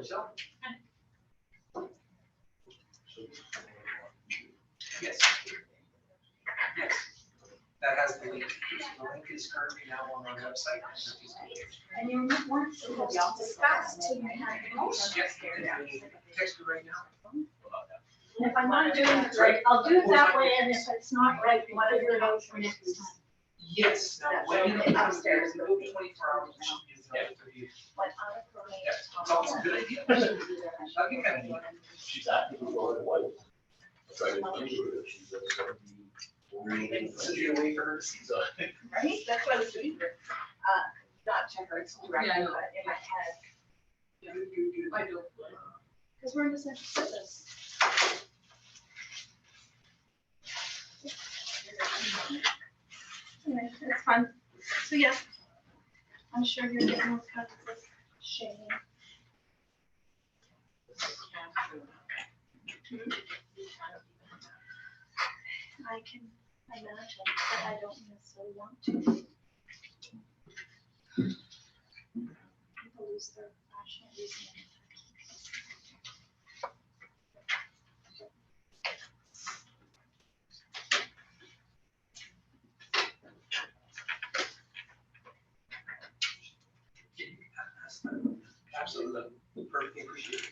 yourself. Yes. Yes. That has the link. The link is currently now on our website. And you weren't supposed to discuss till you had the motion. Yes, text you right now. And if I'm not doing it right, I'll do it that way, and if it's not right, what are your notes for next time? Yes, now when you go upstairs, the 24 hours, it should be available for you. Yeah, it's also a good idea. That'd be kind of neat. She's acting for it, what? Trying to undo it, she's at 70. This would be a way for her to see. So, Right, that's what I was doing, not to her, it's directly, Yeah, I know. but in my head. I do. Because we're in the same business. Anyway, it's fun. So yeah, I'm sure you're getting those cuts of shame. I can imagine, but I don't necessarily want to. People lose their rational reasoning. Absolutely. Perfectly appreciate it.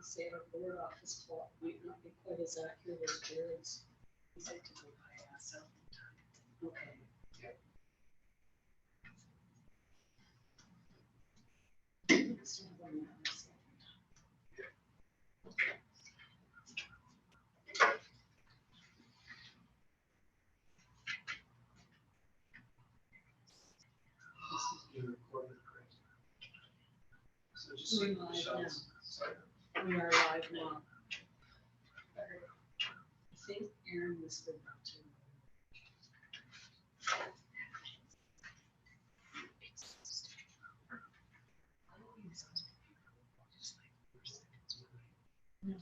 Say our board office clock might not be quite as accurate as Jared's. He's like to go by myself. Okay. This is being recorded, correct? So just We're see the live shots. Sorry. We are live now. I think Aaron was good about to. No.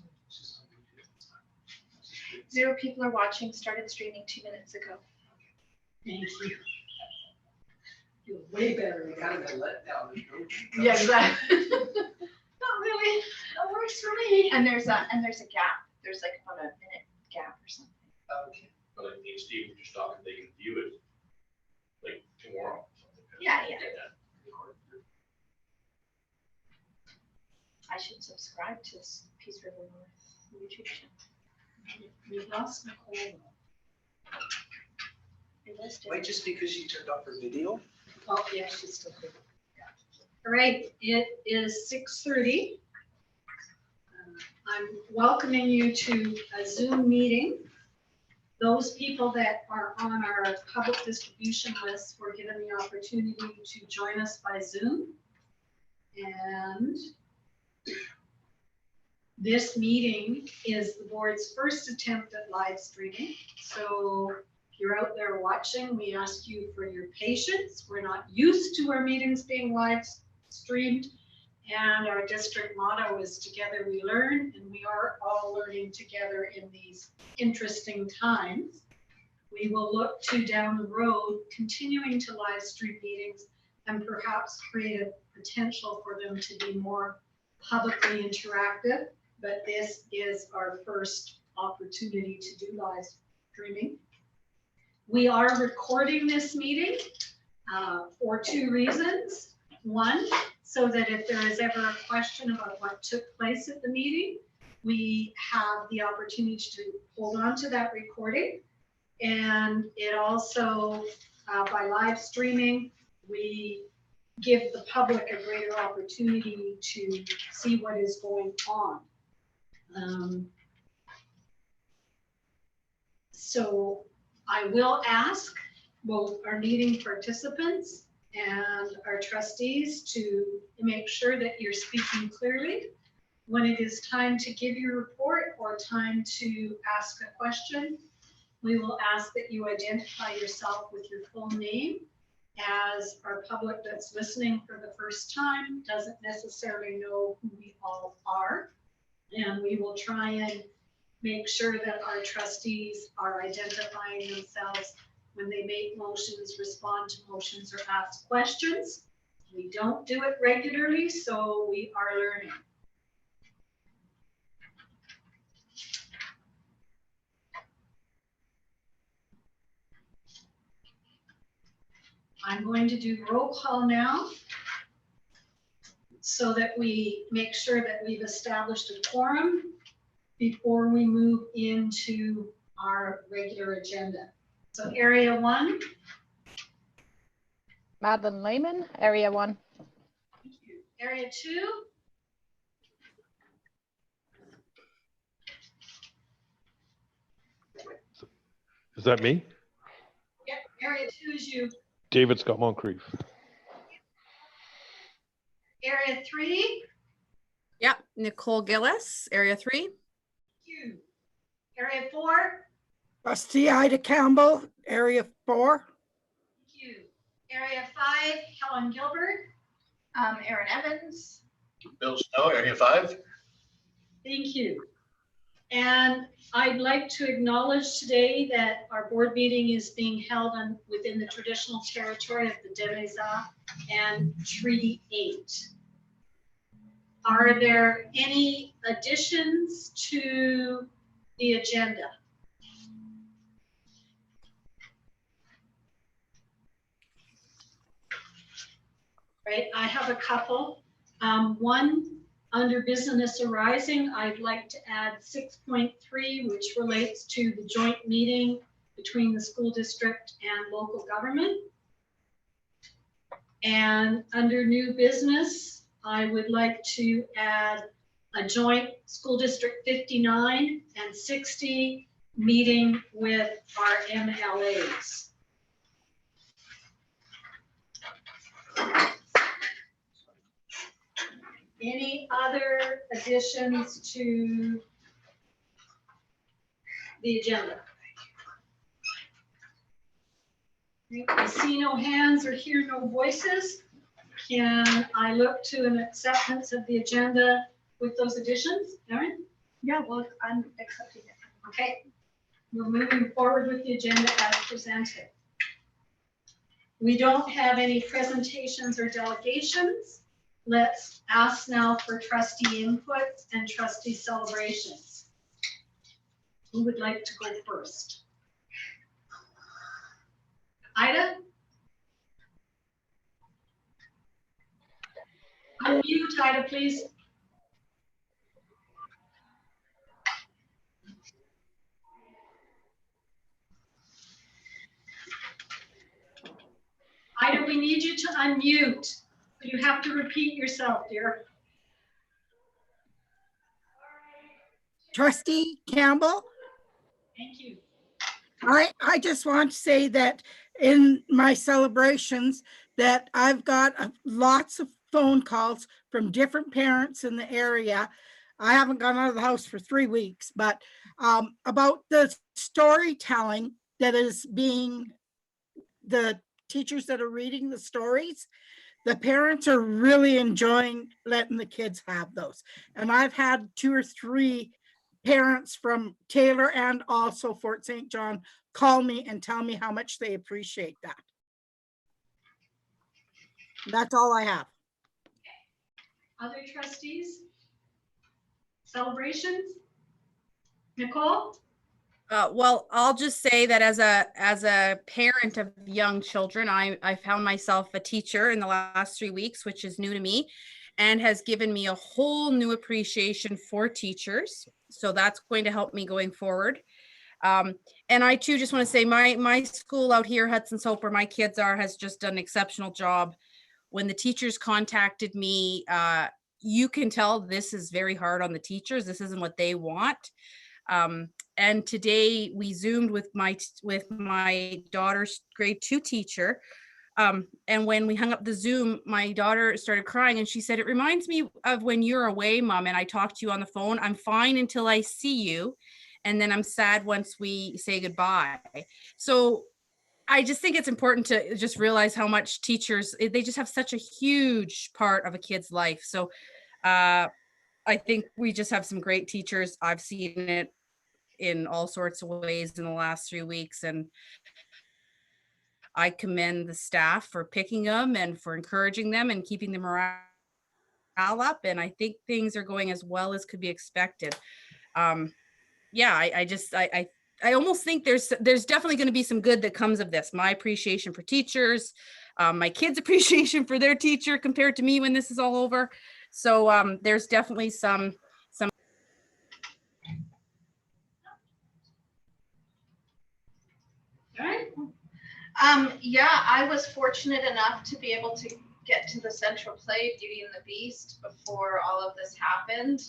0 people are watching, started streaming 2 minutes ago. Thank you. You're way better. We kind of got let down. Yeah, exactly. Not really, that works for me. And there's a gap, there's like about a minute gap or something. Okay. but I think Steve was just talking, they can view it like tomorrow. or something. Yeah. I should subscribe to this Peace River North YouTube channel. We lost Nicole. I listed Wait, it. just because she turned off her video? Oh, yeah, she's still here. All right, it is 6:30. I'm welcoming you to a Zoom meeting. Those people that are on our public distribution list were given the opportunity to join us by Zoom. And this meeting is the board's first attempt at live streaming. So if you're out there watching, we ask you for your patience. We're not used to our meetings being live streamed. And our district motto is together we learn, and we are all learning together in these interesting times. We will look to down the road, continuing to live stream meetings and perhaps create a potential for them to be more publicly interactive. But this is our first opportunity to do live streaming. We are recording this meeting for 2 reasons. One, so that if there is ever a question about what took place at the meeting, we have the opportunity to hold on to that recording. And it also, by live streaming, we give the public a greater opportunity to see what is going on. So I will ask both our meeting participants and our trustees to make sure that you're speaking clearly. When it is time to give your report or time to ask a question, we will ask that you identify yourself with your full name, as our public that's listening for the first time doesn't necessarily know who we all are. And we will try and make sure that our trustees are identifying themselves when they make motions, respond to motions, or ask questions. We don't do it regularly, so we are learning. I'm going to do roll call now so that we make sure that we've established a quorum before we move into our regular agenda. So area 1. Madeline Lehman, area 1. Thank you. Area 2. Is that me? Yep, area 2 is you. David Scott Moncrief. Area 3. Yep, Nicole Gillis, area 3. You. Area 4. Trustee Ida Campbell, area 4. Thank you. Area 5, Helen Gilbert. Erin Evans. Bill Snow, area 5. Thank you. And I'd like to acknowledge today that our board meeting is being held within the traditional territory of the Deletion and Treaty 8. Are there any additions to the agenda? Right, I have a couple. One, under business arising, I'd like to add 6.3, which relates to the joint meeting between the school district and local government. And under new business, I would like to add a joint school district 59 and 60 meeting with our MLAs. Any other additions to the agenda? I see no hands or hear no voices. Can I look to an acceptance of the agenda with those additions? Erin? Yeah, well, I'm accepting it. Okay. We're moving forward with the agenda as presented. We don't have any presentations or delegations. Let's ask now for trustee input and trustee celebrations. Who would like to go first? Ida? Unmute, Ida, please. Ida, we need you to unmute. You have to repeat yourself, dear. Trustee Campbell, Thank you. I just want to say that in my celebrations that I've got lots of phone calls from different parents in the area. I haven't gone out of the house for 3 weeks, but about the storytelling that is being, the teachers that are reading the stories, the parents are really enjoying letting the kids have those. And I've had 2 or 3 parents from Taylor and also Fort St. John call me and tell me how much they appreciate that. That's all I have. Other trustees? Celebrations? Nicole? Well, I'll just say that as a parent of young children, I found myself a teacher in the last 3 weeks, which is new to me and has given me a whole new appreciation for teachers. So that's going to help me going forward. And I too just want to say my school out here, Hudson Soap, where my kids are, has just done an exceptional job. When the teachers contacted me, you can tell this is very hard on the teachers. This isn't what they want. And today we Zoomed with my daughter's grade 2 teacher, And when we hung up the Zoom, my daughter started crying and she said, "It reminds me of when you're away, Mom, and I talk to you on the phone. I'm fine until I see you. And then I'm sad once we say goodbye." So I just think it's important to just realize how much teachers, they just have such a huge part of a kid's life. So I think we just have some great teachers. I've seen it in all sorts of ways in the last 3 weeks. And I commend the staff for picking them and for encouraging them and keeping the morale up. And I think things are going as well as could be expected. Yeah, I almost think there's definitely going to be some good that comes of this. My appreciation for teachers, my kids' appreciation for their teacher compared to me when this is all over. So there's definitely some. All right. Yeah, I was fortunate enough to be able to get to the Central Play, Beauty and the Beast, before all of this happened.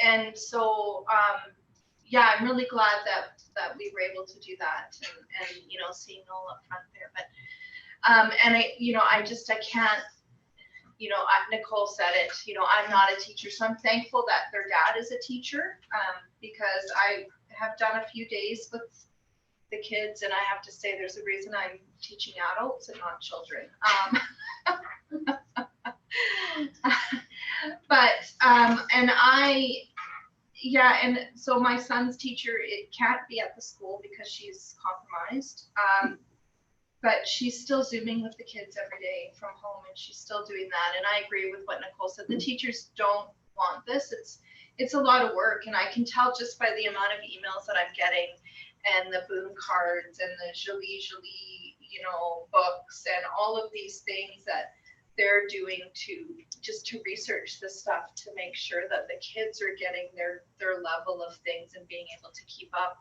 And so, yeah, I'm really glad that we were able to do that, and you know, seeing Noel up front there. But and I can't, you know, Nicole said it, you know, I'm not a teacher, so I'm thankful that their dad is a teacher, because I have done a few days with the kids, and I have to say there's a reason I'm teaching adults and not children. And so my son's teacher, it can't be at the school because she's compromised. But she's still Zooming with the kids every day from home, and she's still doing that. And I agree with what Nicole said. The teachers don't want this. It's a lot of work, and I can tell just by the amount of emails that I'm getting, and the boom cards and the Jolie, you know, books and all of these things that they're doing to research this stuff to make sure that the kids are getting their level of things and being able to keep up,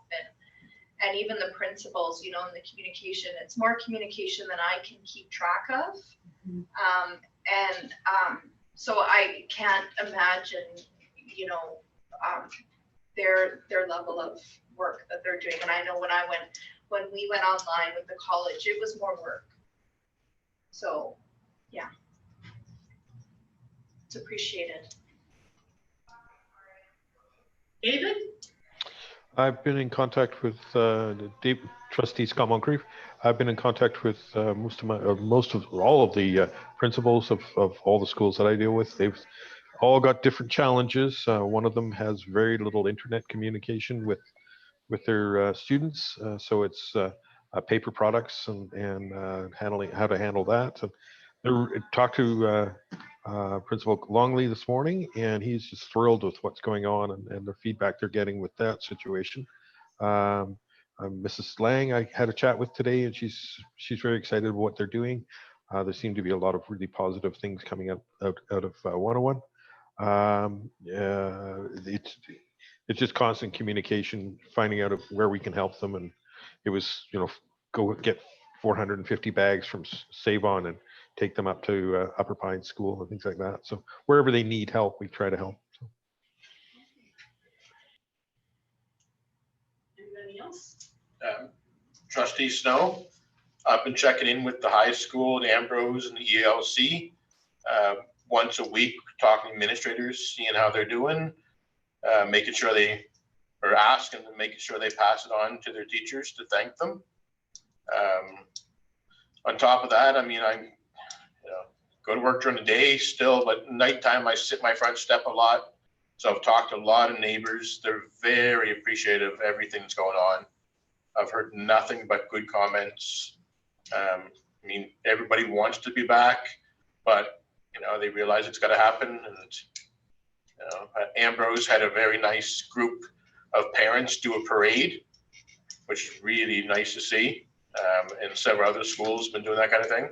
and even the principals, you know, and the communication. It's more communication than I can keep track of. So I can't imagine, you know, their level of work that they're doing. And I know when we went online with the college, it was more work. So yeah, it's appreciated. David? I've been in contact with the trustees Common Grief. I've been in contact with all of the principals of all the schools that I deal with. They've all got different challenges. One of them has very little internet communication with their students, so it's paper products and handling how to handle that. And they talked to Principal Longley this morning, and he's just thrilled with what's going on and the feedback they're getting with that situation. Mrs. Lang, I had a chat with today, and she's very excited about what they're doing. There seem to be a lot of really positive things coming out of 101. It's just constant communication, finding out where we can help them. And it was, you know, go get 450 bags from Save On and take them up to Upper Pine School and things like that. So wherever they need help, we try to help. So. Anybody else? Trustee Snow, I've been checking in with the high school, the Ambrose and the ELC once a week, talking to administrators, seeing how they're doing, making sure they are asking and making sure they pass it on to their teachers to thank them. On top of that, I mean, I go to work during the day still, but nighttime I sit my front step a lot. So I've talked to a lot of neighbors. They're very appreciative of everything that's going on. I've heard nothing but good comments. I mean, everybody wants to be back, but you know, they realize it's got to happen. And you know, Ambrose had a very nice group of parents do a parade, which is really nice to see. And several other schools have been doing that kind of thing.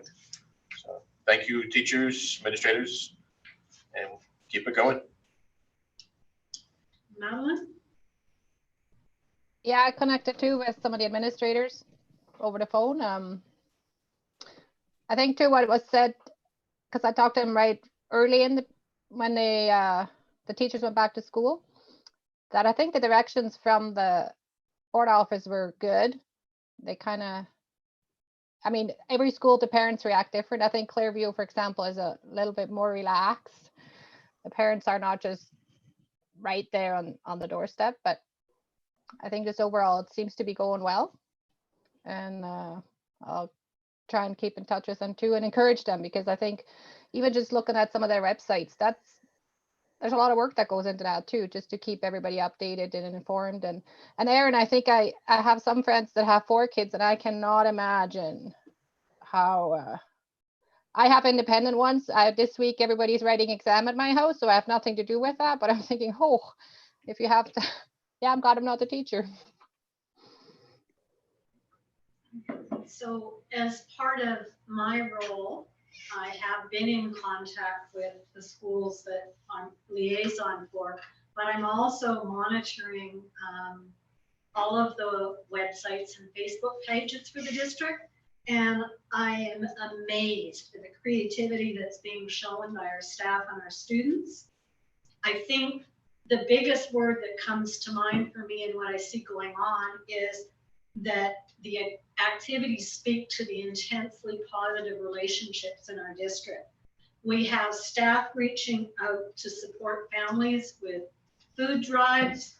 So thank you, teachers, administrators, and keep it going. Madeline? Yeah, I connected too with some of the administrators over the phone. I think too what was said, because I talked to them right early when the teachers went back to school, that I think the directions from the board office were good. They kind of I mean, every school, the parents react different. I think Clearview, for example, is a little bit more relaxed. The parents are not just right there on the doorstep, but I think just overall it seems to be going well. And I'll try and keep in touch with them too and encourage them, because I think even just looking at some of their websites, there's a lot of work that goes into that too, just to keep everybody updated and informed. And Aaron, I think I have some friends that have 4 kids, and I cannot imagine how I have independent ones. This week everybody's writing exam at my house, so I have nothing to do with that, but I'm thinking, oh, if you have to, yeah, I'm glad I'm not the teacher. So as part of my role, I have been in contact with the schools that I'm liaison for, but I'm also monitoring all of the websites and Facebook pages for the district. And I am amazed at the creativity that's being shown by our staff and our students. I think the biggest word that comes to mind for me and what I see going on is that the activities speak to the intensely positive relationships in our district. We have staff reaching out to support families with food drives.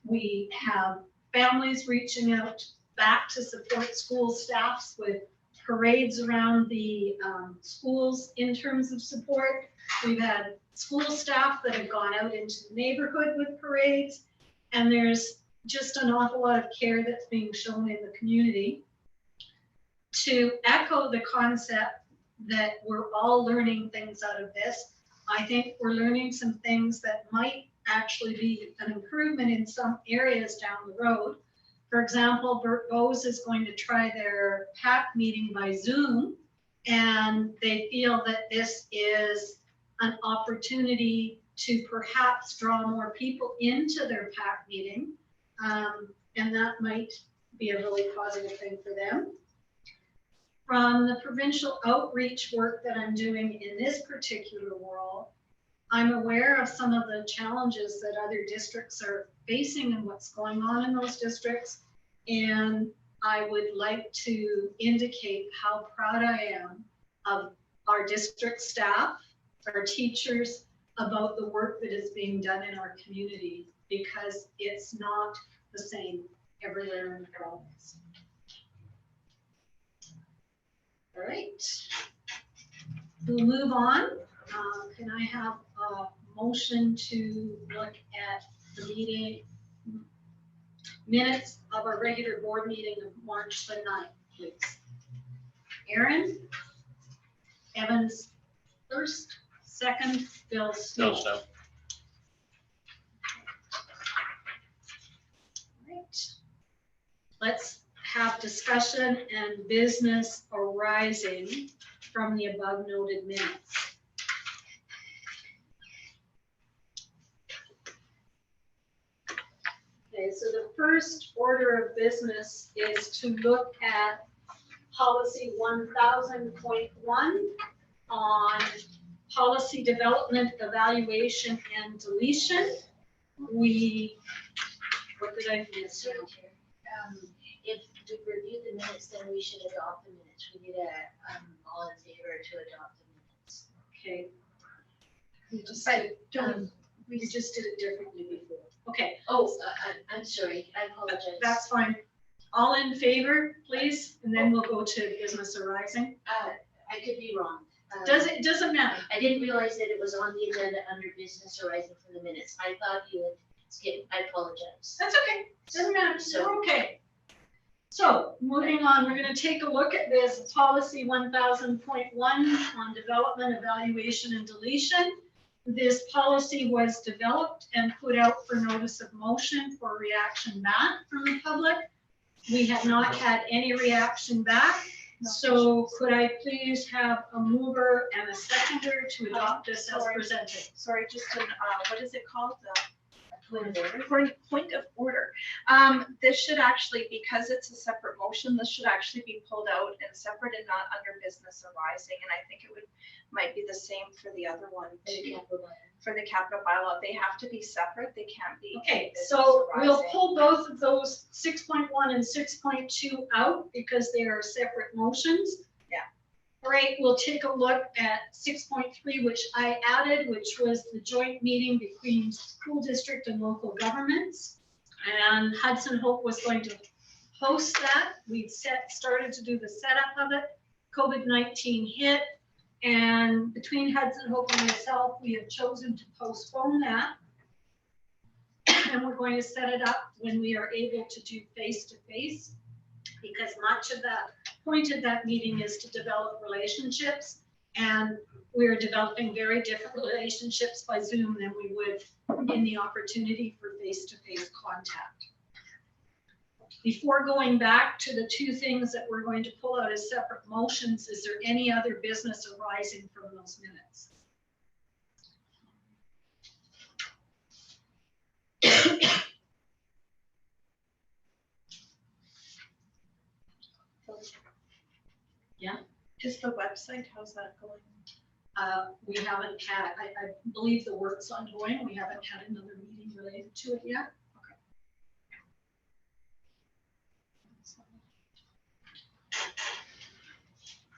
We have families reaching out back to support school staffs with parades around the schools in terms of support. We've had school staff that have gone out into the neighborhood with parades, and there's just an awful lot of care that's being shown in the community. To echo the concept that we're all learning things out of this, I think we're learning some things that might actually be an improvement in some areas down the road. For example, Bert Bowes is going to try their PAC meeting by Zoom, and they feel that this is an opportunity to perhaps draw more people into their PAC meeting, and that might be a really positive thing for them. From the provincial outreach work that I'm doing in this particular role, I'm aware of some of the challenges that other districts are facing and what's going on in those districts. And I would like to indicate how proud I am of our district staff, our teachers, about the work that is being done in our community, because it's not the same everywhere in the province. All right, we'll move on. Can I have a motion to look at the meeting minutes of our regular board meeting of March the 9th, please? Aaron? Evans first, second, Bill Snow. Right. Let's have discussion and business arising from the above noted minutes. Okay, so the first order of business is to look at policy 1000.1 on policy development, evaluation, and deletion. What did I miss? If to review the minutes, then we should adopt the minutes. We need a all in favor to adopt the minutes. Okay. We just did it differently before. Okay. Oh, I'm sorry. I apologize. That's fine. All in favor, please, and then we'll go to business arising. I could be wrong. Doesn't matter. I didn't realize that it was on the agenda under business arising from the minutes. I thought you had skipped. I apologize. That's okay. Doesn't matter. So okay. So moving on, we're going to take a look at this policy 1000.1 on development, evaluation, and deletion. This policy was developed and put out for notice of motion for reaction back from the public. We have not had any reaction back. So could I please have a mover and a seconder to adopt this as presented? Sorry, just an, what is it called? Point of order. This should actually, because it's a separate motion, this should actually be pulled out and separate and not under business arising. And I think it might be the same for the other one too. For the capital bylaw, they have to be separate. They can't be. Okay, business so we'll arising. pull both of those 6.1 and 6.2 out because they are separate motions. Yeah. All right, we'll take a look at 6.3, which I added, which was the joint meeting between school district and local governments. And Hudson Hope was going to host that. We started to do the setup of it. COVID-19 hit. And between Hudson Hope and myself, we have chosen to postpone that. And we're going to set it up when we are able to do face-to-face, because much of that point of that meeting is to develop relationships. And we're developing very different relationships by Zoom than we would in the opportunity for face-to-face contact. Before going back to the two things that we're going to pull out as separate motions, is there any other business arising from those minutes? Yeah. Just the website, how's that going? We haven't had, I believe the work's ongoing. We haven't had another meeting related to it yet.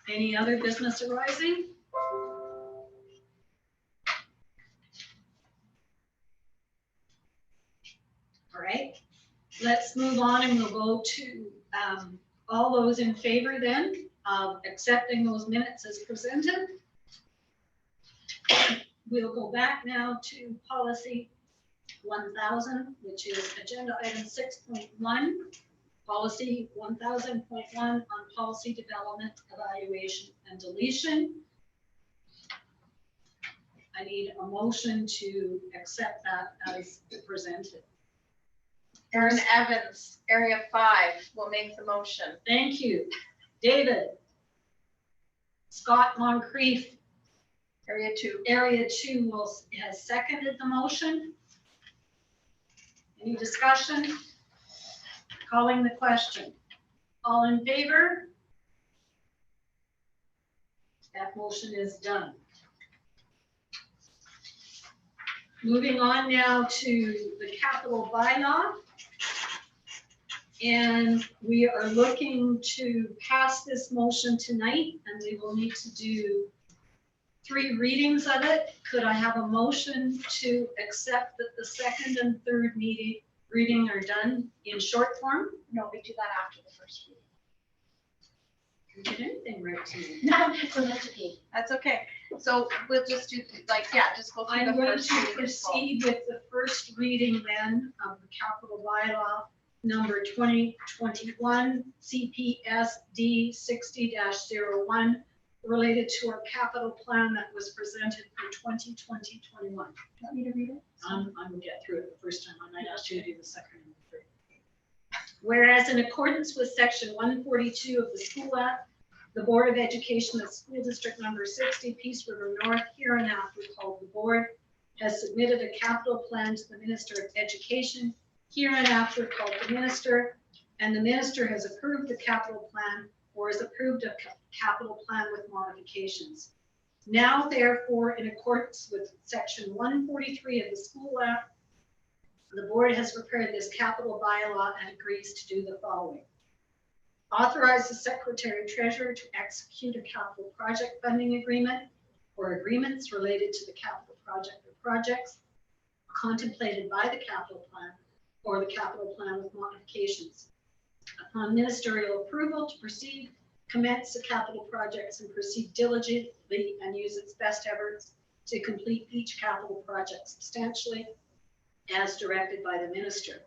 Any other business arising? All right, let's move on and we'll go to all those in favor then of accepting those minutes as presented. We'll go back now to policy 1000, which is agenda item 6.1. Policy 1000.1 on policy development, evaluation, and deletion. I need a motion to accept that as presented. Erin Evans, Area 5, will make the motion. Thank you. David. Scott Moncrief, Area 2. Area 2 has seconded the motion. Any discussion? Calling the question. All in favor? That motion is done. Moving on now to the capital bylaw. And we are looking to pass this motion tonight, and we will need to do 3 readings of it. Could I have a motion to accept that the second and third reading are done in short form? No, we do that after the first reading. You did anything right to me. No, that's okay. That's okay. So we'll just do just go through I'm the going first to reading. proceed with the first reading then of the capital bylaw number 2021 CPSD 60-01 related to our capital plan that was presented for 2020-21. Want me to read it? I'm gonna get through it the first time. I might ask you to do the second and the third. Whereas in accordance with section 142 of the School Act, the Board of Education of School District number 60, Peace River North, hereinafter called the Board, has submitted a capital plan to the Minister of Education, hereinafter called the Minister, and the Minister has approved the capital plan or has approved a capital plan with modifications. Now, therefore, in accordance with section 143 of the School Act, the board has prepared this capital bylaw and agrees to do the following. Authorize the Secretary Treasurer to execute a capital project funding agreement or agreements related to the capital project or projects contemplated by the capital plan or the capital plan with modifications. Upon ministerial approval to proceed, commence the capital projects and proceed diligently and use its best efforts to complete each capital project substantially as directed by the minister.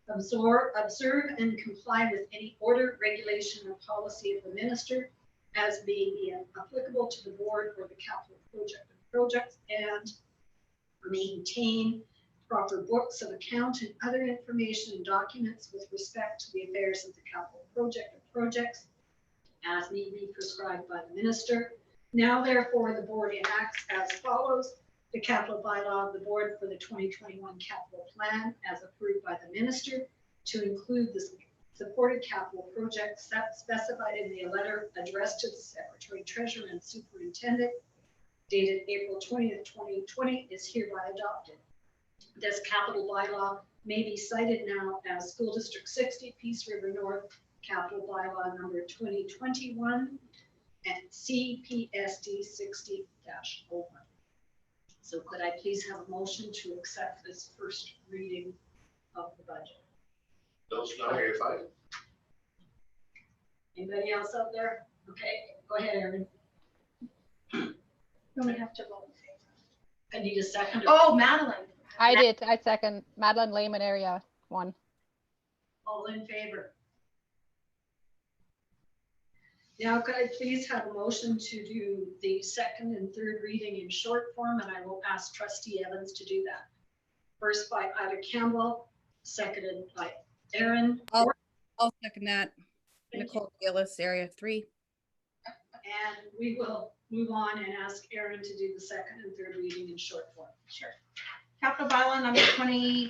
Observe and comply with any order, regulation, or policy of the minister as being applicable to the board or the capital project or projects, and maintain proper books of account and other information and documents with respect to the affairs of the capital project or projects as may be prescribed by the minister. Now, therefore, the board enacts as follows. the capital bylaw of the board for the 2021 capital plan as approved by the minister to include the supported capital projects specified in the letter addressed to the secretary, treasurer, and superintendent dated April 20th, 2020 is hereby adopted. This capital bylaw may be cited now as School District 60, Peace River North, capital bylaw number 2021 and CPSD 60-01. So could I please have a motion to accept this first reading of the budget? Those not here, fine. Anybody else out there? Okay, go ahead, Erin. Then we have to vote in favor. I need a second. Oh, Madeline. I did. I second Madeline Lehman area 1. All in favor? Now, could I please have a motion to do the second and third reading in short form, and I will ask Trustee Evans to do that. First by Ida Campbell, seconded by Erin. I'll second that. Nicole Gillis, area 3. And we will move on and ask Erin to do the second and third reading in short form. Sure. Capital bylaw number 2020-21,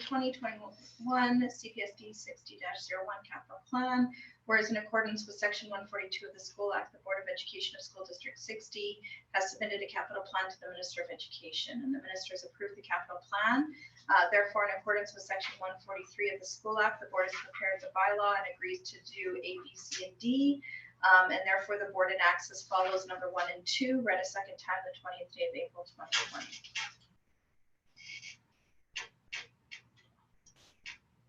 CPSD 60-01 capital plan. Whereas in accordance with section 142 of the School Act, the Board of Education of School District 60 has submitted a capital plan to the Minister of Education, and the Minister has approved the capital plan. Therefore, in accordance with section 143 of the School Act, the Board has prepared the bylaw and agrees to do A, B, C, and D. And therefore, the Board enacts as follows: number 1 and 2, read a second time the 20th day of April 2020.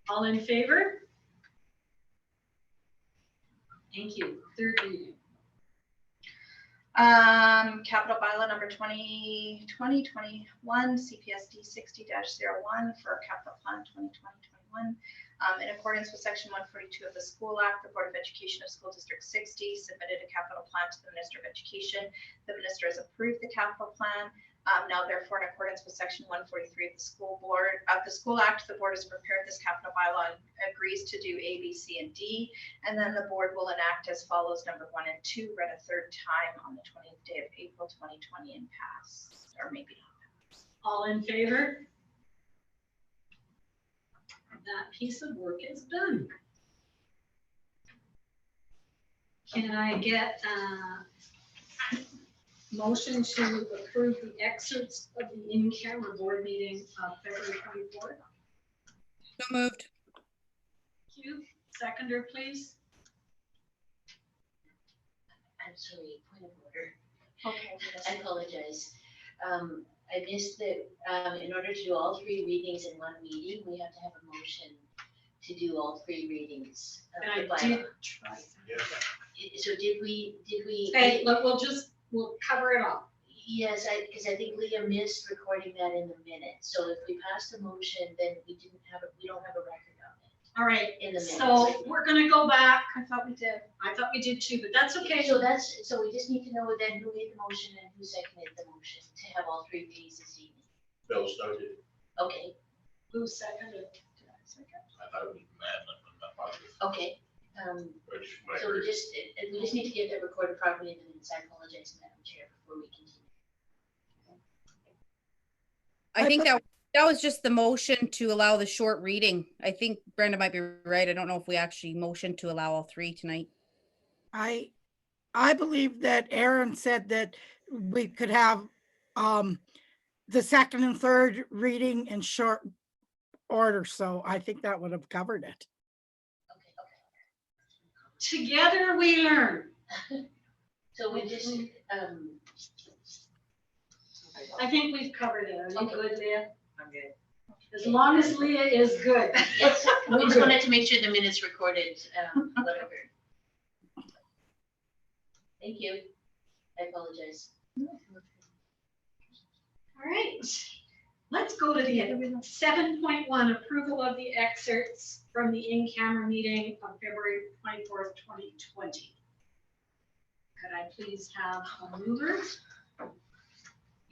All in favor? Thank you. Third reading. Capital bylaw number 2020-21, CPSD 60-01 for capital plan 2020-21. In accordance with section 142 of the School Act, the Board of Education of School District 60 submitted a capital plan to the Minister of Education. The Minister has approved the capital plan. Now, therefore, in accordance with section 143 of the School Act, the board has prepared this capital bylaw and agrees to do A, B, C, and D. And then the board will enact as follows: number 1 and 2, read a third time on the 20th day of April 2020 and pass, or maybe not pass. All in favor? That piece of work is done. Can I get motion to approve the excerpts of the in-camera board meeting of February 24th? So moved. Thank you. Seconder, please. I'm sorry, point of order. Okay. I apologize. I missed that in order to do all 3 readings in one meeting, we have to have a motion to do all 3 readings. And of the I bylaw. did try. So did we? Okay, look, we'll cover it all. Yes, because I think Leah missed recording that in the minutes. So if we pass the motion, then we don't have a record of it All right, in the minutes. so we're gonna go back. I thought we did. I thought we did too, but that's okay. So we just need to know then who made the motion and who seconded the motion to have all 3 readings this evening. Bill started. Okay, Who seconded? I thought it was Madeline, but not positive. okay. Which might So we hurt. just need to get that recorded properly in the minutes. I apologize, Madam Chair, before we continue. I think that was just the motion to allow the short reading. I think Brenda might be right. I don't know if we actually motioned to allow all 3 tonight. I believe that Aaron said that we could have the second and third reading in short order, so I think that would have covered it. Together we learn. So we just, I think we've covered it. Are you Okay. good, Leah? I'm good. As long as Leah is good. Yes, we We're just good. wanted to make sure the minutes recorded, whatever. Thank you. I apologize. All right, let's go to the 7.1, approval of the excerpts from the in-camera meeting of February 24th, 2020. Could I please have a mover?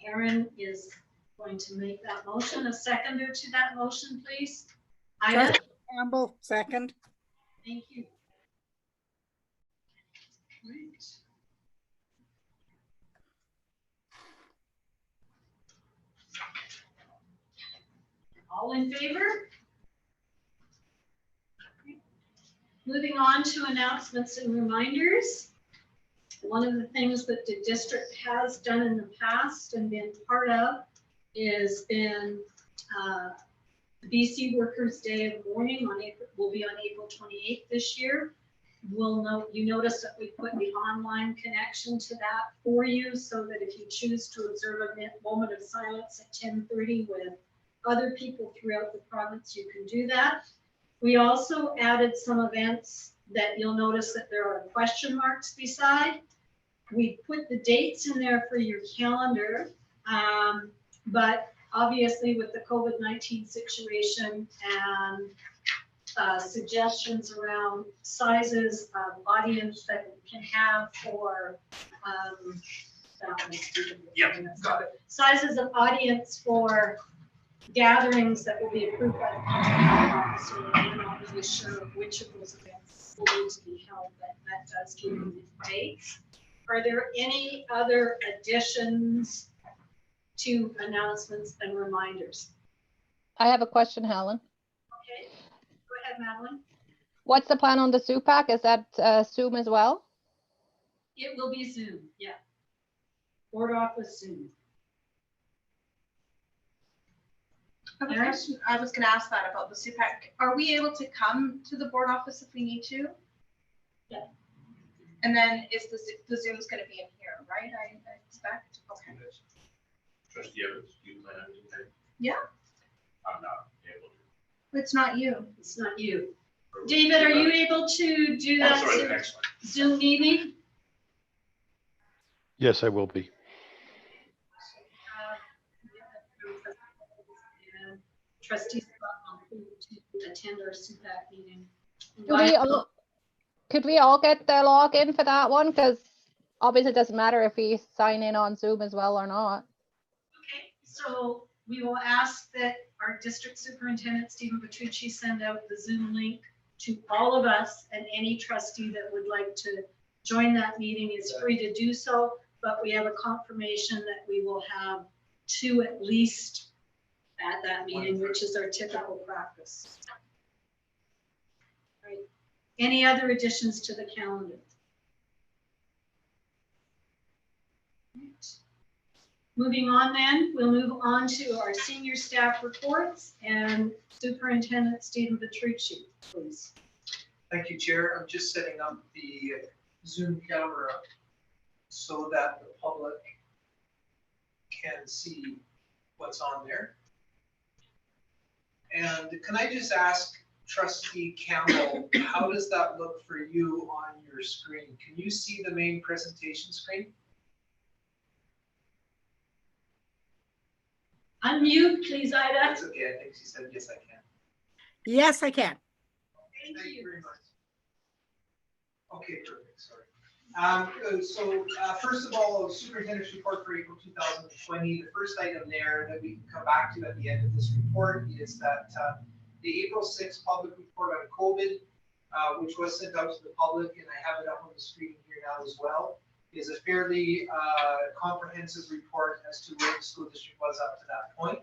Erin is going to make that motion. A seconder to that motion, please. Ida, Trustee Campbell, second. thank you. Right. All in favor? Moving on to announcements and reminders. One of the things that the district has done in the past and been part of is been BC Workers' Day of Mourning will be on April 28th this year. You notice that we put the online connection to that for you so that if you choose to observe a moment of silence at 10:30 with other people throughout the province, you can do that. We also added some events that you'll notice that there are question marks beside. We put the dates in there for your calendar, but obviously with the COVID-19 situation and suggestions around sizes of audience that we can have for sizes of audience for gatherings that will be approved by the county officer. We're not really sure which of those events will need to be held, but that does give you the dates. Are there any other additions to announcements and reminders? I have a question, Helen. Okay, go ahead, Madeline. What's the plan on the SUPAC? Is that Zoom as well? It will be Zoom, yeah. Board office Zoom. I was going to ask that about the SUPAC. Are we able to come to the board office if we need to? Yeah. And then is the Zoom's going to be in here, right? I expect. Okay. Trustee Evans, do you plan on doing that? Yeah. I'm not able to. It's not you. It's not you. David, are you able to do that Sorry, the next one. Zoom meeting? Yes, I will be. Trustees to attend our SUPAC meeting. Could we all get the login for that one? Because obviously it doesn't matter if we sign in on Zoom as well or not. Okay, so we will ask that our district superintendent, Stephen Petrucci, send out the Zoom link to all of us, and any trustee that would like to join that meeting is free to do so, but we have a confirmation that we will have 2 at least at that meeting, which is our typical practice. Right. Any other additions to the calendar? Right. Moving on then, we'll move on to our senior staff reports, and Superintendent Stephen Petrucci, please. Thank you, Chair. I'm just setting up the Zoom camera so that the public can see what's on there. And can I just ask Trustee Campbell, how does that look for you on your screen? Can you see the main presentation screen? Unmute, please, Ida. That's okay. I think she said, yes, I can. Yes, I can. Thank you very much. Okay, perfect. Sorry. First of all, Superintendent's report for April 2020. The first item there that we can come back to at the end of this report is that the April 6th public report on COVID, which was sent out to the public, and I have it up on the screen here now as well, is a fairly comprehensive report as to where the school district was up to that point.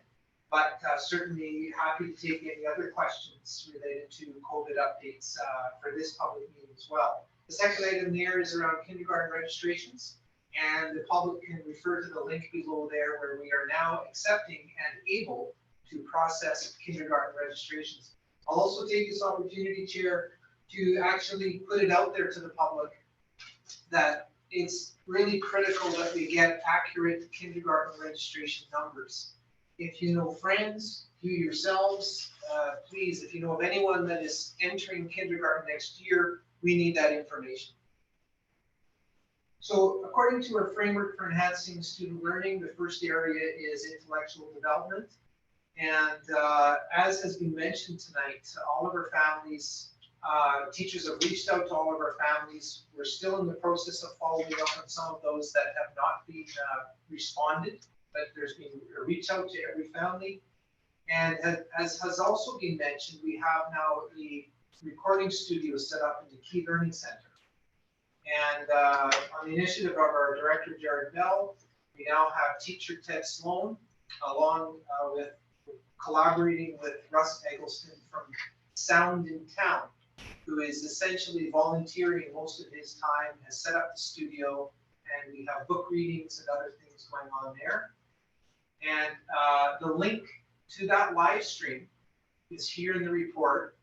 But certainly happy to take any other questions related to COVID updates for this public meeting as well. The second item there is around kindergarten registrations, and the public can refer to the link below there where we are now accepting and able to process kindergarten registrations. I'll also take this opportunity, Chair, to actually put it out there to the public that it's really critical that we get accurate kindergarten registration numbers. If you know friends, you yourselves, please, if you know of anyone that is entering kindergarten next year, we need that information. So according to our framework for enhancing student learning, the first area is intellectual development. And as has been mentioned tonight, all of our families, teachers have reached out to all of our families. We're still in the process of following up on some of those that have not been responded, but there's been a reach out to every family. And as has also been mentioned, we have now a recording studio set up in the Key Learning Center. And on the initiative of our director, Jared Bell, we now have teacher Ted Sloan, along with collaborating with Russ Eggleston from Sound in Town, who is essentially volunteering most of his time, has set up the studio, and we have book readings and other things going on there. And the link to that live stream is here in the report.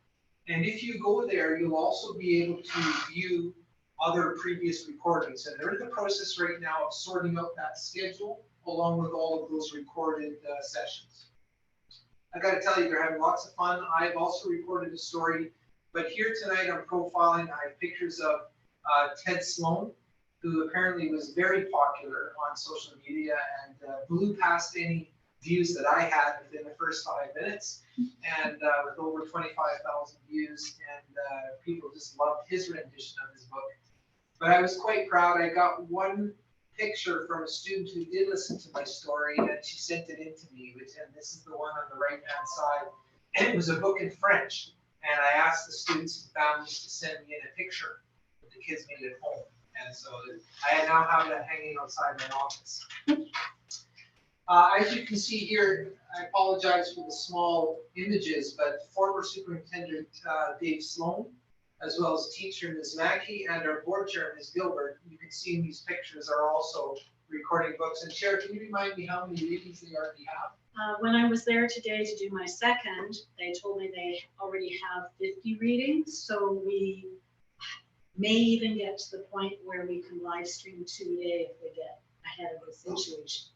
And if you go there, you'll also be able to view other previous recordings. And they're in the process right now of sorting out that schedule along with all of those recorded sessions. I got to tell you, they're having lots of fun. I've also recorded a story, but here tonight I'm profiling. I have pictures of Ted Sloan, who apparently was very popular on social media and blew past any views that I had within the first 5 minutes, and with over 25,000 views, and people just loved his rendition of his book. But I was quite proud. I got one picture from a student who did listen to my story, and she sent it in to me, and this is the one on the right-hand side. And it was a book in French, and I asked the students and families to send me in a picture that the kids made at home. And so I now have that hanging outside my office. As you can see here, I apologize for the small images, but former Superintendent Dave Sloan, as well as teacher Ms. Mackey and our board chair Ms. Gilbert, you can see in these pictures, are also recording books. And Chair, can you remind me how many readings they already have? When I was there today to do my second, they told me they already have 50 readings. So we may even get to the point where we can live stream 2 a day if we get ahead of the situation.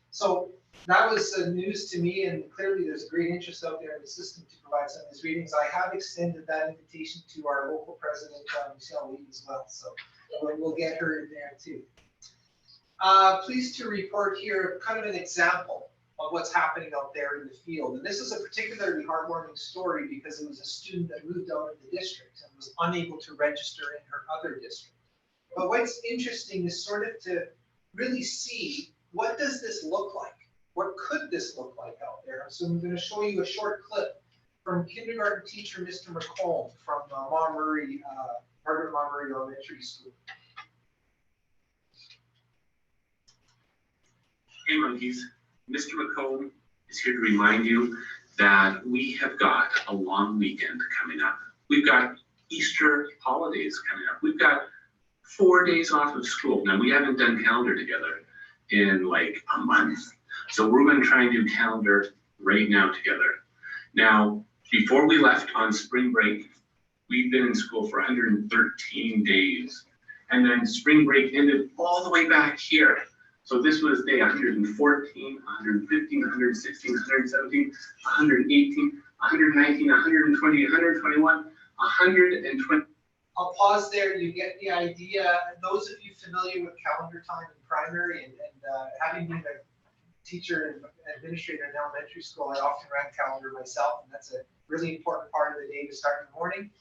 So that was news to me, and clearly there's a great interest out there in the system to provide some of these readings. I have extended that invitation to our local president, Michelle Lee, as well, so we'll get her in there too. Pleased to report here kind of an example of what's happening out there in the field. And this is a particularly heartwarming story because it was a student that moved out of the district and was unable to register in her other district. But what's interesting is sort of to really see, what does this look like? What could this look like out there? So I'm going to show you a short clip from kindergarten teacher Mr. McComb from Margaret Murray Elementary School. Hey monkeys, Mr. McComb is here to remind you that we have got a long weekend coming up. We've got Easter holidays coming up. We've got 4 days off of school. Now we haven't done calendar together in like a month. So we're going to try and do calendar right now together. Now, before we left on spring break, we've been in school for 113 days. And then spring break ended all the way back here. So this was day 114, 115, 116, 117, 118, 119, 120, 121, 120. I'll pause there. You get the idea. Those of you familiar with calendar time in primary and having been a teacher and administrator in elementary school, I often ran calendar myself, and that's a really important part of the day to start in the morning.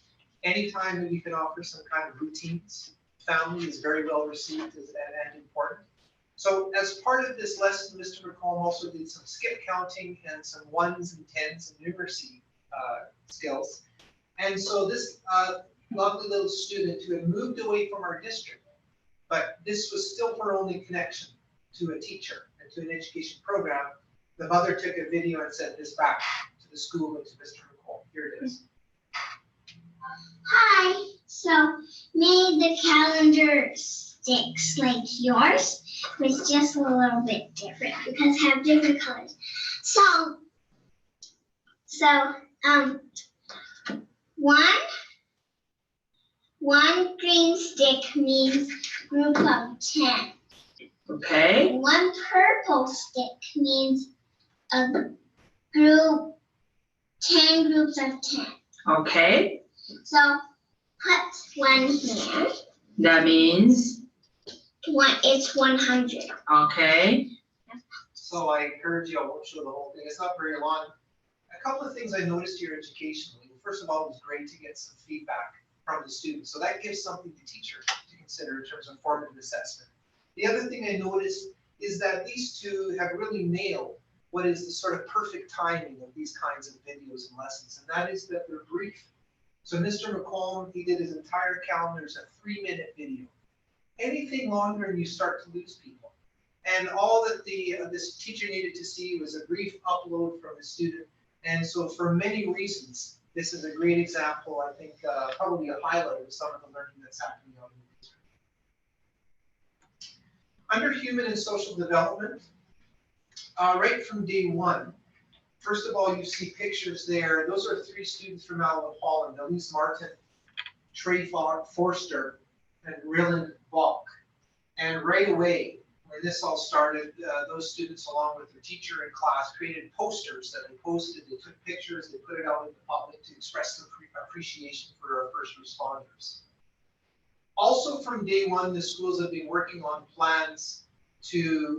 Anytime that you can offer some kind of routines, family is very well received and important. So as part of this lesson, Mr. McComb also did some skip counting and some ones and tens and numeracy skills. And so this lovely little student who had moved away from our district, but this was still her only connection to a teacher and to an education program, the mother took a video and sent this back to the school and to Mr. McComb. Here it is. Hi, so made the calendar sticks like yours, but it's just a little bit different because I have different colors. So one green stick means group of 10. Okay. One purple stick means a group, 10 groups of 10. Okay. So put one here. That means? It's 100. Okay. So I encourage you, I won't show the whole thing. It's not very long. A couple of things I noticed here educationally. First of all, it was great to get some feedback from the students. So that gives something to teachers to consider in terms of formative assessment. The other thing I noticed is that these two have really nailed what is the sort of perfect timing of these kinds of videos and lessons, and that is that they're brief. So Mr. McComb, he did his entire calendar as a 3-minute video. Anything longer and you start to lose people. And all that this teacher needed to see was a brief upload from a student And so for many reasons, this is a great example, I think, probably a highlight of some of the learning that's happening out in the district. Under human and social development, right from day one, first of all, you see pictures there. Those are 3 students from Allen Holland, Elise Martin, Trey Forster, and Ryland Balk. And right away, when this all started, those students, along with their teacher in class, created posters that they posted. They took pictures, they put it out in the public to express their appreciation for our first responders. Also from day one, the schools have been working on plans to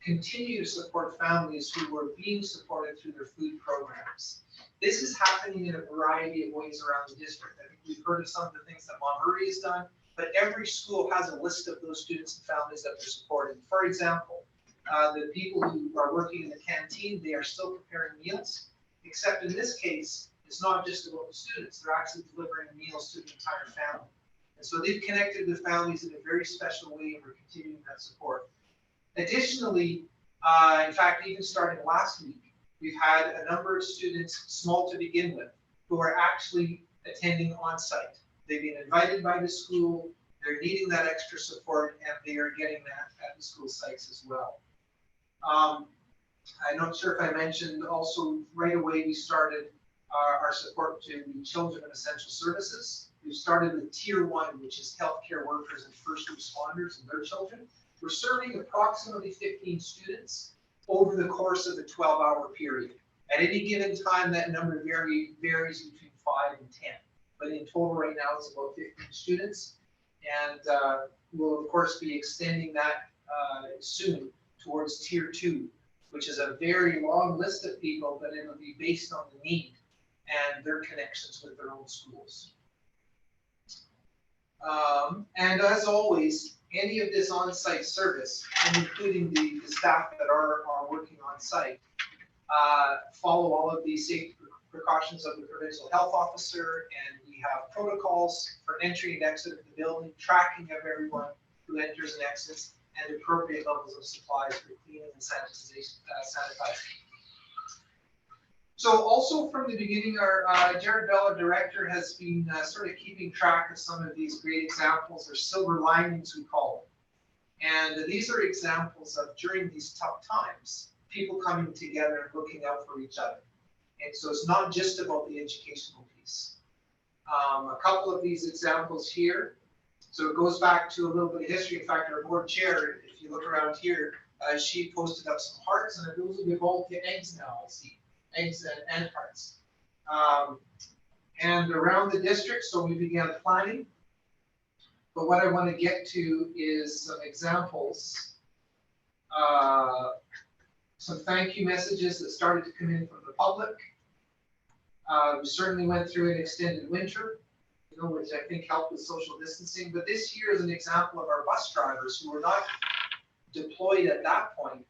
continue to support families who were being supported through their food programs. This is happening in a variety of ways around the district. I think we've heard of some of the things that Montgomery has done, but every school has a list of those students and families that they're supporting. For example, the people who are working in the canteen, they are still preparing meals, except in this case, it's not just about the students, they're actually delivering meals to the entire family. And so they've connected with families in a very special way, and we're continuing that support. Additionally, in fact, even starting last week, we've had a number of students, small to begin with, who are actually attending on-site. They've been invited by the school, they're needing that extra support, and they are getting that at the school sites as well. I'm not sure if I mentioned also right away we started our support to the children of essential services. We started with Tier 1, which is healthcare workers and first responders and their children. We're serving approximately 15 students over the course of a 12-hour period. At any given time, that number varies between 5 and 10. But in total right now, it's about 15 students. And we'll, of course, be extending that soon towards Tier 2, which is a very long list of people, but it'll be based on the need and their connections with their own schools. And as always, any of this on-site service, and including the staff that are working on-site, follow all of the safety precautions of the provincial health officer, and we have protocols for entry and exit of the building, tracking of everyone who enters and exits, and appropriate levels of supplies for cleaning and sanitizing. So also from the beginning, our Jared Bell, our director, has been sort of keeping track of some of these great examples, or silver linings we call them. And these are examples of, during these tough times, people coming together and looking out for each other. And so it's not just about the educational piece. A couple of these examples here. So it goes back to a little bit of history. In fact, our board chair, if you look around here, she posted up some hearts, and those will evolve to eggs now, I see. Eggs and hearts. And around the district, so we began planning. But what I want to get to is some examples. Some thank you messages that started to come in from the public. We certainly went through an extended winter, which I think helped with social distancing. But this year is an example of our bus drivers who were not deployed at that point,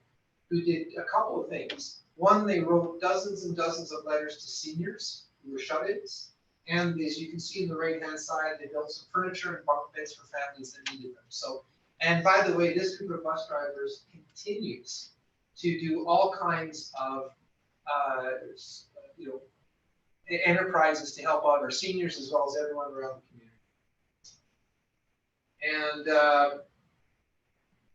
who did a couple of things. One, they wrote dozens and dozens of letters to seniors who were shut-ins. And as you can see on the right-hand side, they built some furniture and bunk beds for families that needed them. So, and by the way, this group of bus drivers continues to do all kinds of, enterprises to help out our seniors as well as everyone around the community. And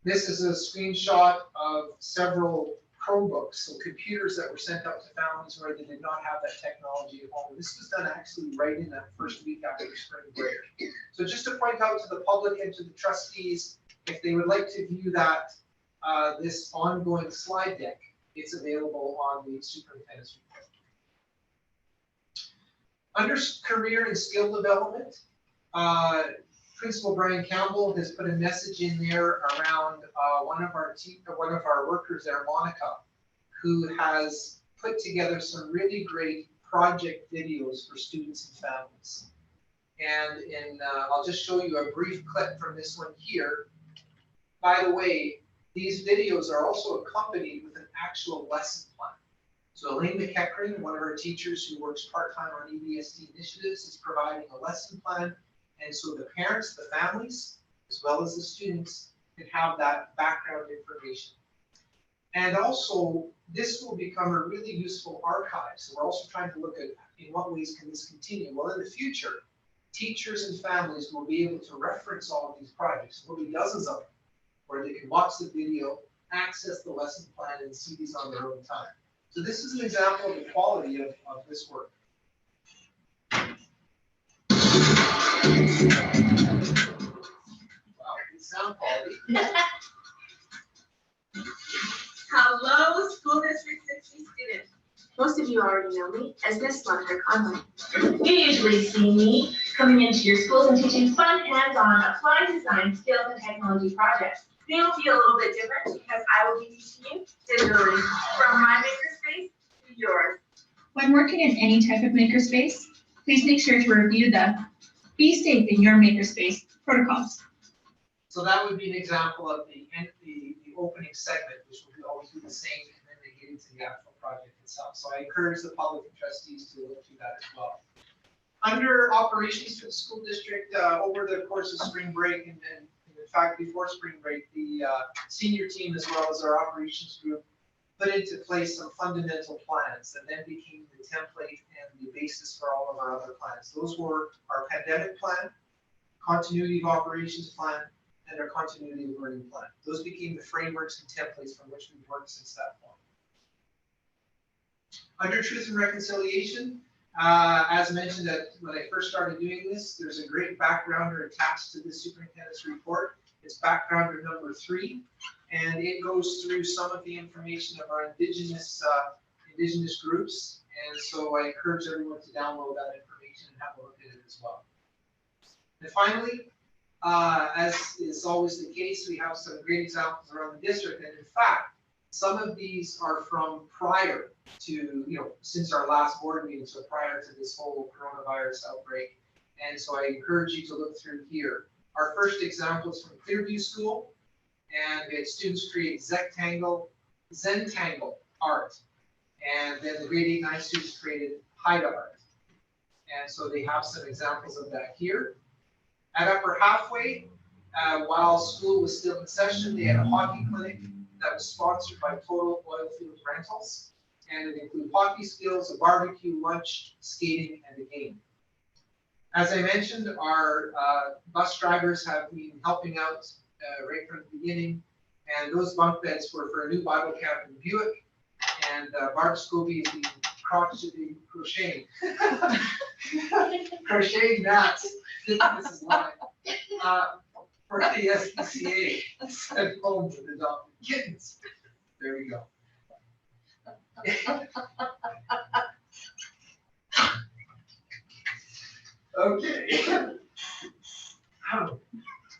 this is a screenshot of several Chromebooks, so computers that were sent out to families where they did not have that technology at home. This was done actually right in that first week after the spring break. So just to point out to the public and to the trustees, if they would like to view that, this ongoing slide deck, it's available on the superintendent's report. Under career and skill development, Principal Brian Campbell has put a message in there around one of our workers there, Monica, who has put together some really great project videos for students and families. And I'll just show you a brief clip from this one here. By the way, these videos are also accompanied with an actual lesson plan. So Elaine McEachran, one of our teachers who works part-time on EBSD initiatives, is providing a lesson plan. And so the parents, the families, as well as the students can have that background information. And also, this will become a really useful archive. So we're also trying to look at in what ways can this continue. Well, in the future, teachers and families will be able to reference all of these projects. There'll be dozens of them, where they can watch the video, access the lesson plan, and see these on their own time. So this is an example of the quality of this work. Wow, good sound quality. Hello, School District 60 students. Most of you already know me as Miss Lundberg online. You usually see me coming into your schools and teaching fun, hands-on, applied design skills and technology projects. They will be a little bit different because I will be teaching you digitally from my makerspace to yours. When working in any type of makerspace, please make sure to review the Be Safe in Your Makerspace protocols. So that would be an example of the opening segment, which will always be the same, and then they get into the actual project itself. So I encourage the public and trustees to look through that as well. Under operations for the school district, over the course of spring break, and in fact before spring break, the senior team as well as our operations group put into place some fundamental plans that then became the template and the basis for all of our other plans. Those were our pandemic plan, continuity of operations plan, and our continuity of learning plan. Those became the frameworks and templates from which we've worked since that point. Under Truth and Reconciliation, as mentioned when I first started doing this, there's a great backgrounder attached to the superintendent's report. It's backgrounder number 3, and it goes through some of the information of our Indigenous groups. And so I encourage everyone to download that information and have a look at it as well. And finally, as is always the case, we have some great examples around the district. And in fact, some of these are from prior to, since our last board meeting, so prior to this whole coronavirus outbreak. And so I encourage you to look through here. Our first example is from Clearview School, and its students create Zentangle art. And then the grade 8-9 students created Haida art. And so they have some examples of that here. At Upper Halfway, while school was still in session, they had a hockey clinic that was sponsored by Total Oilfield Rentals. And it included hockey skills, a barbecue, lunch, skating, and a game. As I mentioned, our bus drivers have been helping out right from the beginning. And those bunk beds were for a new Bible camp in Buick. And Barb Scobie is being crocheting. Crocheting mats. This is live. For the SPCA, sent home with adopted kittens. There we go. Okay.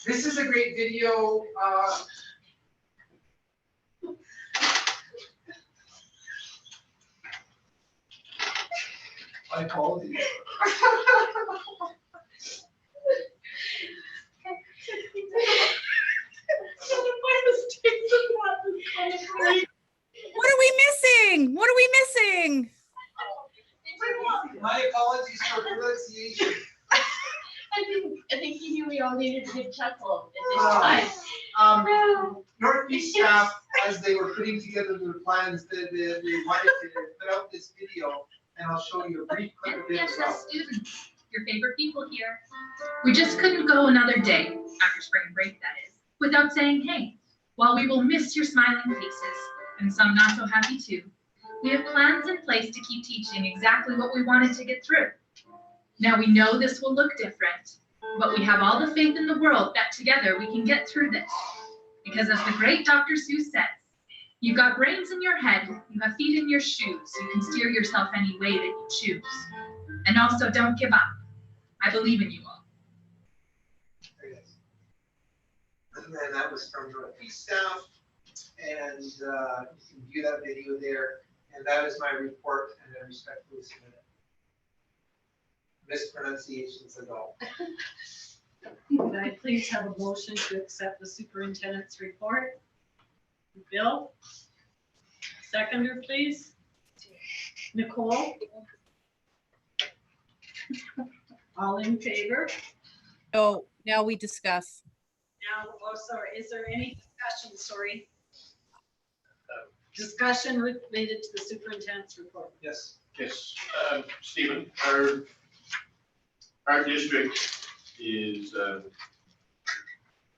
This is a great video. My apologies. What are we missing? What are we missing? My apologies for pronunciation. I think you knew we all needed a good chuckle at this time. Northeast staff, as they were putting together their plans, they wanted to put out this video, and I'll show you a brief clip of it as well. Students, your favorite people here. We just couldn't go another day, after spring break that is, without saying hey. While we will miss your smiling faces, and some not so happy too, we have plans in place to keep teaching exactly what we wanted to get through. Now we know this will look different, but we have all the faith in the world that together we can get through this. Because as the great Dr. Seuss says, you've got brains in your head, you have feet in your shoes, you can steer yourself any way that you choose. And also don't give up. I believe in you all. And then that was from Northeast staff, and you can view that video there. And that is my report, and I respectfully submit it. Mispronunciations and all. Could I please have a motion to accept the superintendent's report? Bill? Seconder, please. Nicole? All in favor? Oh, now we discuss. Now, oh, sorry, is there any discussion, sorry? Discussion related to the superintendent's report. Yes. Yes, Stephen, our district is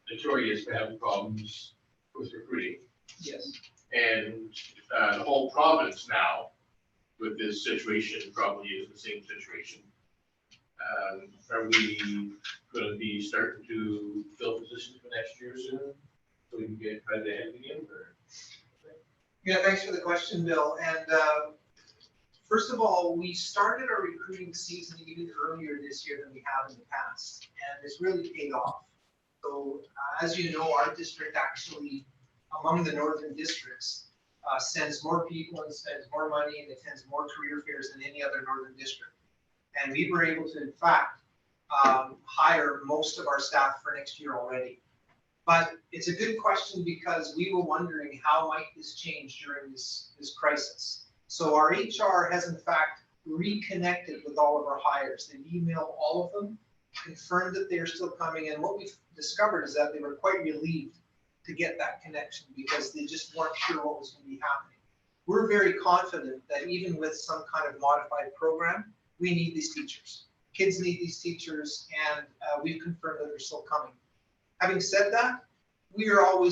notorious for having problems with recruiting. Yes. And the whole province now, with this situation, probably is the same situation. Are we going to be starting to fill positions for next year soon, so we can get by the end again? Or? Yeah, thanks for the question, Bill. And first of all, we started our recruiting season even earlier this year than we have in the past, and it's really paid off. So as you know, our district actually, among the northern districts, sends more people and spends more money and attends more career fairs than any other northern district. And we were able to, in fact, hire most of our staff for next year already. But it's a good question because we were wondering how might this change during this crisis. So our HR has in fact reconnected with all of our hires. They've emailed all of them, confirmed that they're still coming, and what we've discovered is that they were quite relieved to get that connection because they just weren't sure what was going to be happening. We're very confident that even with some kind of modified program, we need these teachers. Kids need these teachers, and we've confirmed that they're still coming. Having said that, we're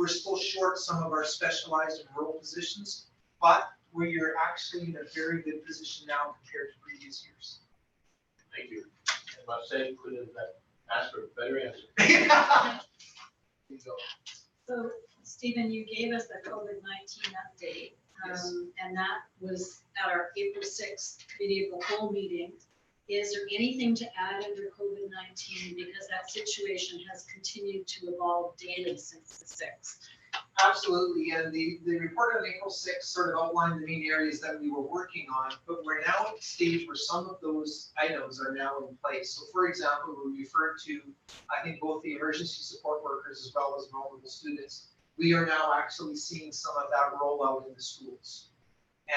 still short some of our specialized and rural positions, but we're actually in a very good position now compared to previous years. Thank you. I must say, could have asked for a better answer. So, Stephen, you gave us the COVID-19 update, and that was at our April 6th committee of the whole meeting. Is there anything to add under COVID-19 because that situation has continued to evolve daily since the 6th? Absolutely, and the report on April 6th sort of outlined the main areas that we were working on, but we're now at the stage where some of those items are now in place. So for example, we referred to, I think, both the emergency support workers as well as vulnerable students. We are now actually seeing some of that roll out in the schools.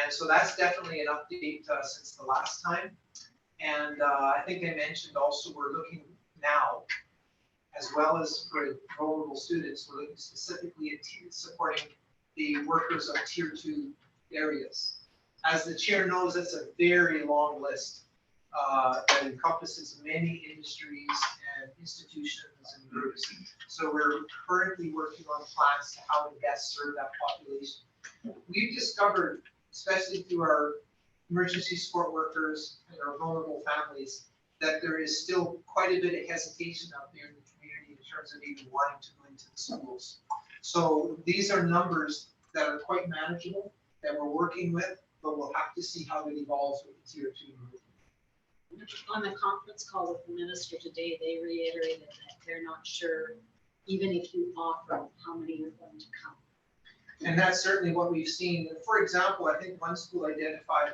And so that's definitely an update since the last time. And I think I mentioned also we're looking now, as well as for vulnerable students, we're looking specifically at supporting the workers of Tier 2 areas. As the chair knows, that's a very long list that encompasses many industries and institutions and groups. So we're currently working on plans to how to best serve that population. We've discovered, especially through our emergency support workers and our vulnerable families, that there is still quite a bit of hesitation out there in the community in terms of even wanting to go into the schools. So these are numbers that are quite manageable, that we're working with, but we'll have to see how it evolves with the Tier 2 movement. On the conference call with the minister today, they reiterated that they're not sure, even if you offer, how many are going to come. And that's certainly what we've seen. For example, I think one school identified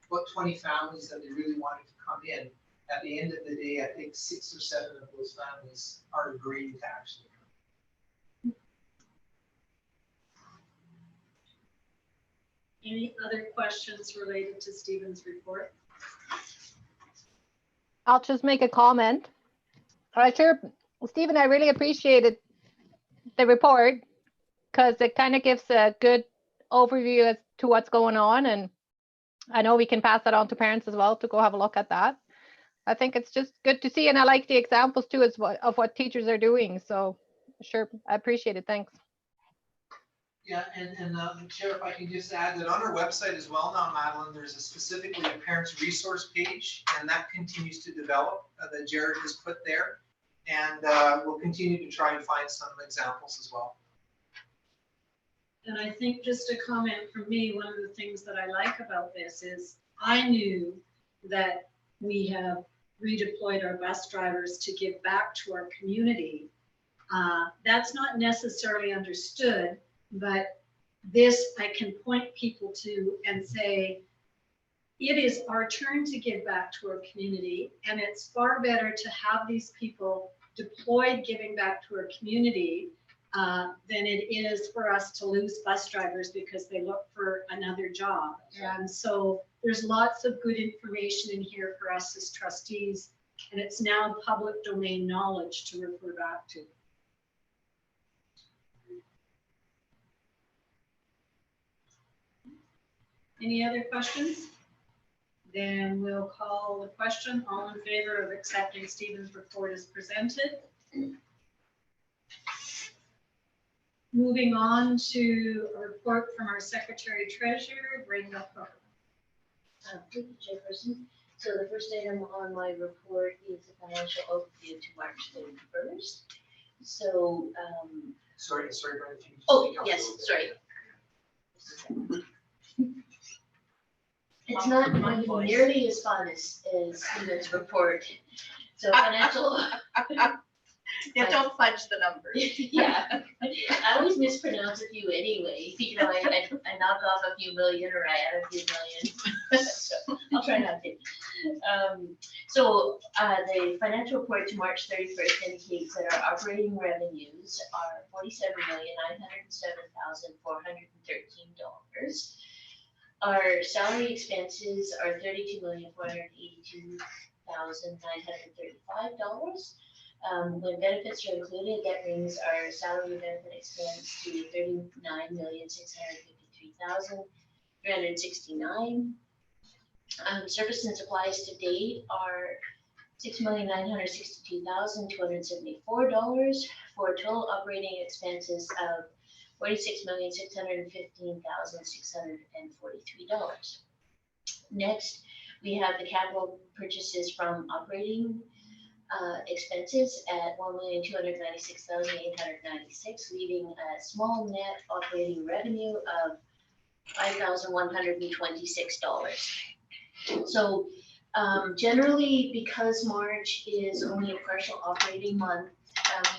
about 20 families that they really wanted to come in. At the end of the day, I think 6 or 7 of those families are agreeing to actually come. Any other questions related to Stephen's report? I'll just make a comment. Sure, Stephen, I really appreciated the report because it kind of gives a good overview as to what's going on. And I know we can pass that on to parents as well to go have a look at that. I think it's just good to see. And I like the examples too of what teachers are doing. So sure, I appreciate it. Thanks. Yeah, and Chair, if I can just add that on our website as well now, Madeline, there's specifically a parents resource page, and that continues to develop that Jared has put there. And we'll continue to try and find some examples as well. And I think just a comment from me, one of the things that I like about this is I knew that we have redeployed our bus drivers to give back to our community. That's not necessarily understood, but this I can point people to and say, it is our turn to give back to our community, and it's far better to have these people deployed giving back to our community than it is for us to lose bus drivers because they look for another job. And so there's lots of good information in here for us as trustees, and it's now public domain knowledge to refer back to. Any other questions? Then we'll call the question. All in favor of accepting Stephen's report as presented? Moving on to a report from our Secretary Treasurer, Brenda Cook. Thank you, Chairperson. So the first item on my report is the financial overview to March 31st. So, Sorry, Brenda. can you just oh, speak up a yes, little bit? sorry. It's not going to be nearly as fun as Stephen's report. So financial. Yeah, don't fudge the numbers. Yeah, I always mispronounce a few anyway. You know, I knock off a few million or I add a few million. So I'll try not to. The financial report to March 31st indicates that our operating revenues are $47,907,413. Our salary expenses are $32,482,935. When benefits are included, that brings our salary benefit expense to $39,653,369. Services and supplies to date are $6,962,274 for total operating expenses of $46,615,643. Next, we have the capital purchases from operating expenses at $1,296,896, leaving a small net operating revenue of $5,126. So generally, because March is only a partial operating month,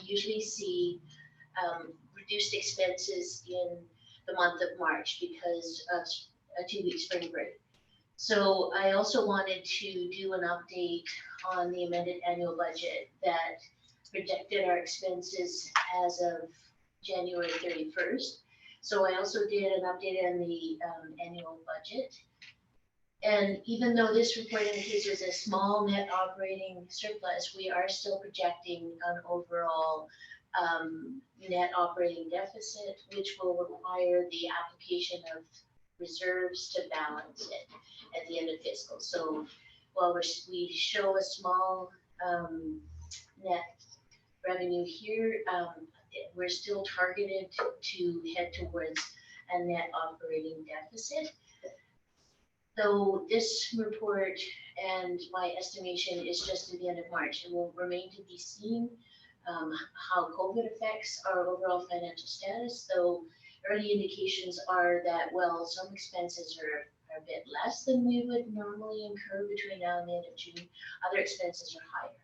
we usually see reduced expenses in the month of March because of a 2-week spring break. So I also wanted to do an update on the amended annual budget that projected our expenses as of January 31st. So I also did an update on the annual budget. And even though this report indicates there's a small net operating surplus, we are still projecting an overall net operating deficit, which will require the application of reserves to balance it at the end of fiscal. So while we show a small net revenue here, we're still targeted to head towards a net operating deficit. So this report and my estimation is just at the end of March. It will remain to be seen how COVID affects our overall financial status. So early indications are that, well, some expenses are a bit less than we would normally incur between now and the end of June. Other expenses are higher.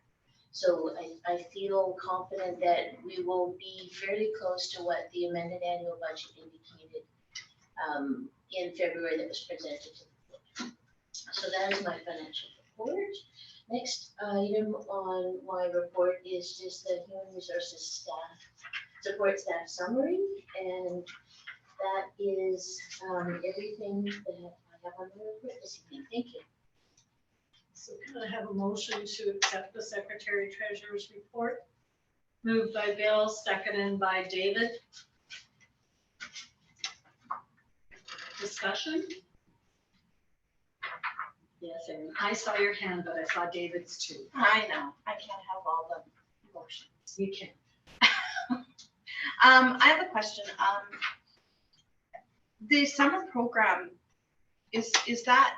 So I feel confident that we will be fairly close to what the amended annual budget indicated in February that was presented to the board. So that is my financial report. Next item on my report is just the Human Resources support staff summary, and that is everything that I have on my report this evening. Thank you. So can I have a motion to accept the Secretary Treasurer's report? Moved by Bill, seconded by David. Discussion? Yes, Erin. I saw your hand, but I saw David's too. I know, I can't have all the emotions. You can. I have a question. The summer program, is that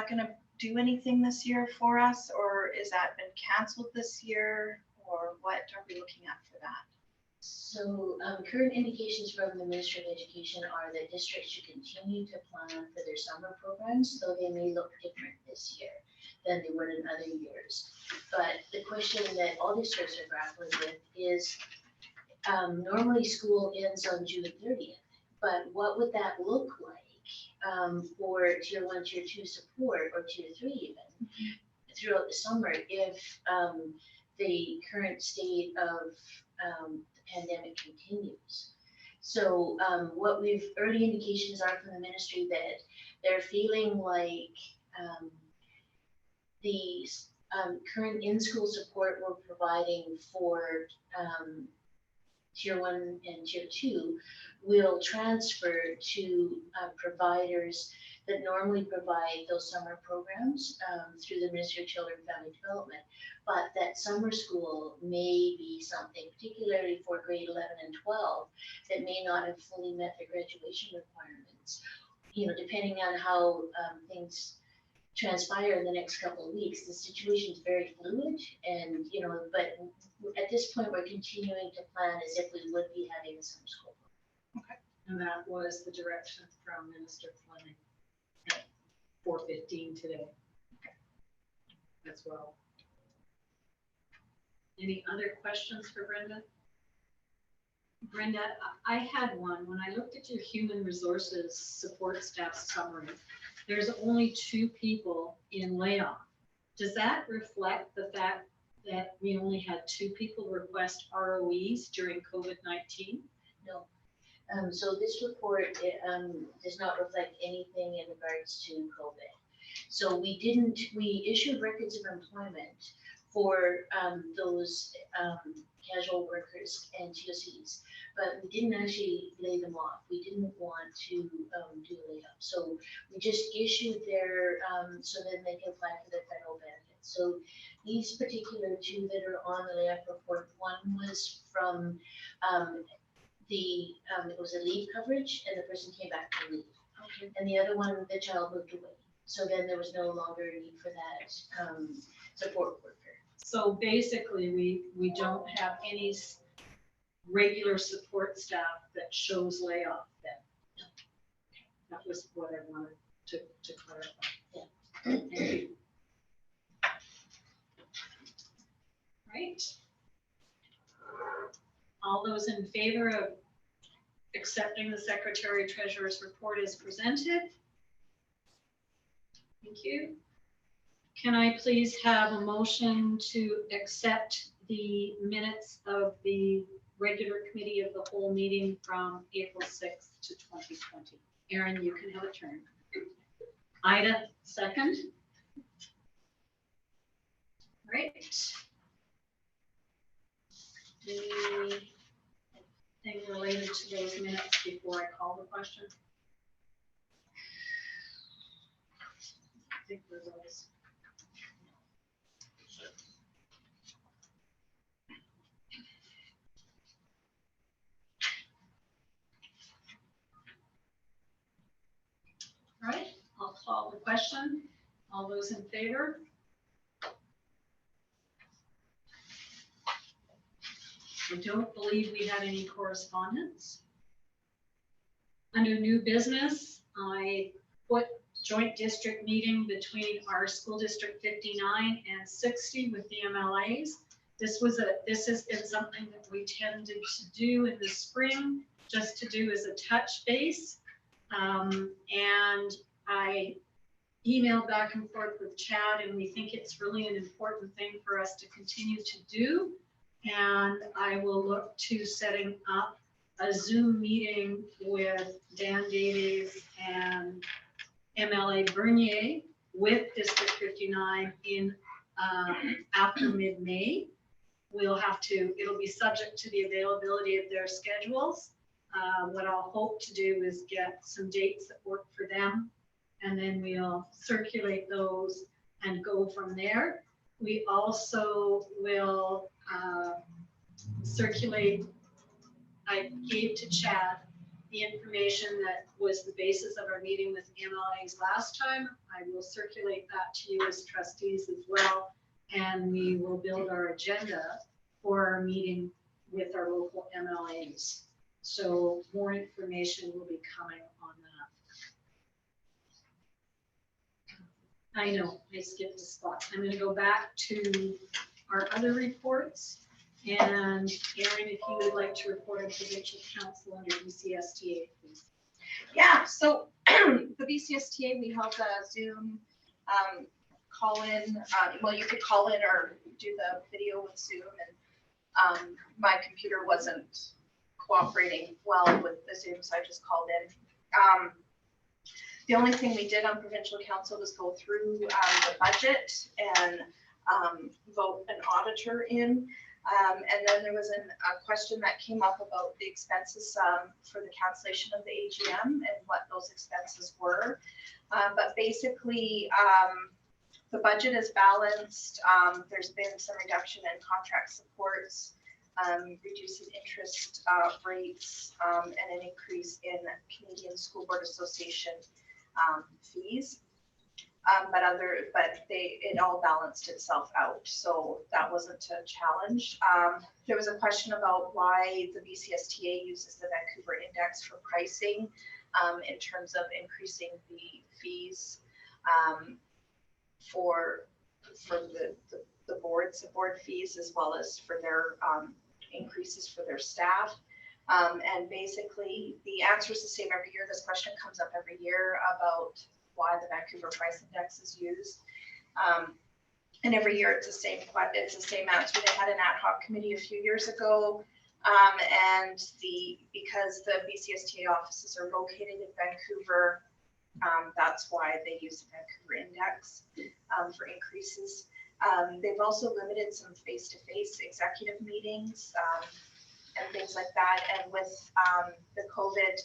gonna do anything this year for us, or is that been canceled this year, or what are we looking at for that? So current indications from the Ministry of Education are that districts should continue to plan for their summer programs, though they may look different this year than they would in other years. But the question that all districts are grappling with is normally school ends on June 30th, but what would that look like for Tier 1, Tier 2 support, or Tier 3 even, throughout the summer if the current state of the pandemic continues? So what early indications are from the ministry that they're feeling like the current in-school support we're providing for tier 1 and tier 2 will transfer to providers that normally provide those summer programs through the Ministry of Children and Family Development. But that summer school may be something, particularly for grade 11 and 12, that may not have fully met the graduation requirements. You know, depending on how things transpire in the next couple of weeks, the situation is very fluid, and you know, but at this point, we're continuing to plan as if we would be having a summer school. Okay. And that was the direction from Minister Fleming at 4:15 today. Okay. As well. Any other questions for Brenda? Brenda, I had one. When I looked at your human resources support staff summary, there's only 2 people in layoff. Does that reflect the fact that we only had 2 people request ROEs during COVID-19? No. So this report does not reflect anything in regards to COVID. So we issued records of employment for those casual workers and TOCs, but we didn't actually lay them off. We didn't want to do a layoff. So we just issued their, so then they can apply for their federal benefits. So these particular 2 that are on the layoff report, one was from it was a leave coverage, and the person came back from leave. Okay. And the other one, the child moved away. So then there was no longer a need for that support worker. So basically, we don't have any regular support staff that shows layoff then. No. That was what I wanted to clarify. Yeah. Thank you. Right. All those in favor of accepting the Secretary Treasurer's report as presented? Thank you. Can I please have a motion to accept the minutes of the regular committee of the whole meeting from April 6th to 2020? Aaron, you can have a turn. Ida, second. Right. Anything related to those minutes before I call the question? I think there's always. All right, I'll call the question. All those in favor? I don't believe we had any correspondence. Under new business, I put joint district meeting between our school district 59 and 60 with the MLAs. This has been something that we tended to do in the spring, just to do as a touch base. And I emailed back and forth with Chad, and we think it's really an important thing for us to continue to do. And I will look to setting up a Zoom meeting with Dan Davies and MLA Bernier with District 59 in after mid-May. It'll be subject to the availability of their schedules. What I'll hope to do is get some dates that work for them, and then we'll circulate those and go from there. We also will circulate, I gave to Chad the information that was the basis of our meeting with MLAs last time. I will circulate that to you as trustees as well, and we will build our agenda for our meeting with our local MLAs. So more information will be coming on that. I know, I skipped a spot. I'm going to go back to our other reports. And Aaron, if you would like to report on provincial council under BCSTA, please. Yeah, so the BCSTA, we held a Zoom call-in. Well, you could call in or do the video with Zoom, and my computer wasn't cooperating well with the Zoom, so I just called in. The only thing we did on provincial council was go through the budget and vote an auditor in. And then there was a question that came up about the expenses for the cancellation of the AGM and what those expenses were. But basically, the budget is balanced. There's been some reduction in contract supports, reducing interest rates, and an increase in Canadian School Board Association fees. But it all balanced itself out, so that wasn't a challenge. There was a question about why the BCSTA uses the Vancouver Index for pricing in terms of increasing the fees for the board fees, as well as for their increases for their staff. And basically, the answer is the same every year. This question comes up every year about why the Vancouver Price Index is used. And every year it's the same answer. They had an ad hoc committee a few years ago, and because the BCSTA offices are located in Vancouver, that's why they use the Vancouver Index for increases. They've also limited some face-to-face executive meetings and things like that. And with the COVID,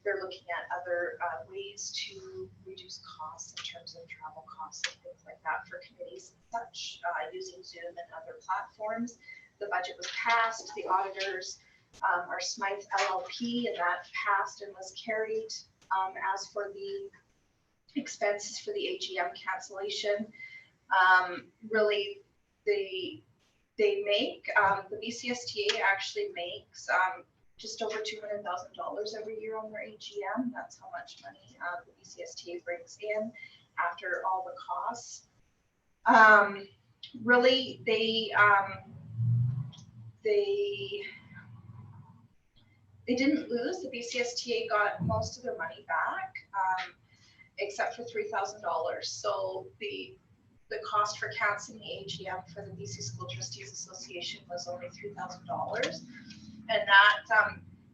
they're looking at other ways to reduce costs in terms of travel costs and things like that for committees and such, using Zoom and other platforms. The budget was passed. The auditors are Smythe LLP, and that passed and was carried. As for the expenses for the AGM cancellation, really they make, the BCSTA actually makes just over $200,000 every year on their AGM. That's how much money the BCSTA brings in after all the costs. Really, they didn't lose. The BCSTA got most of their money back, except for $3,000. So the cost for canceling the AGM for the BC School Trustees Association was only $3,000. And that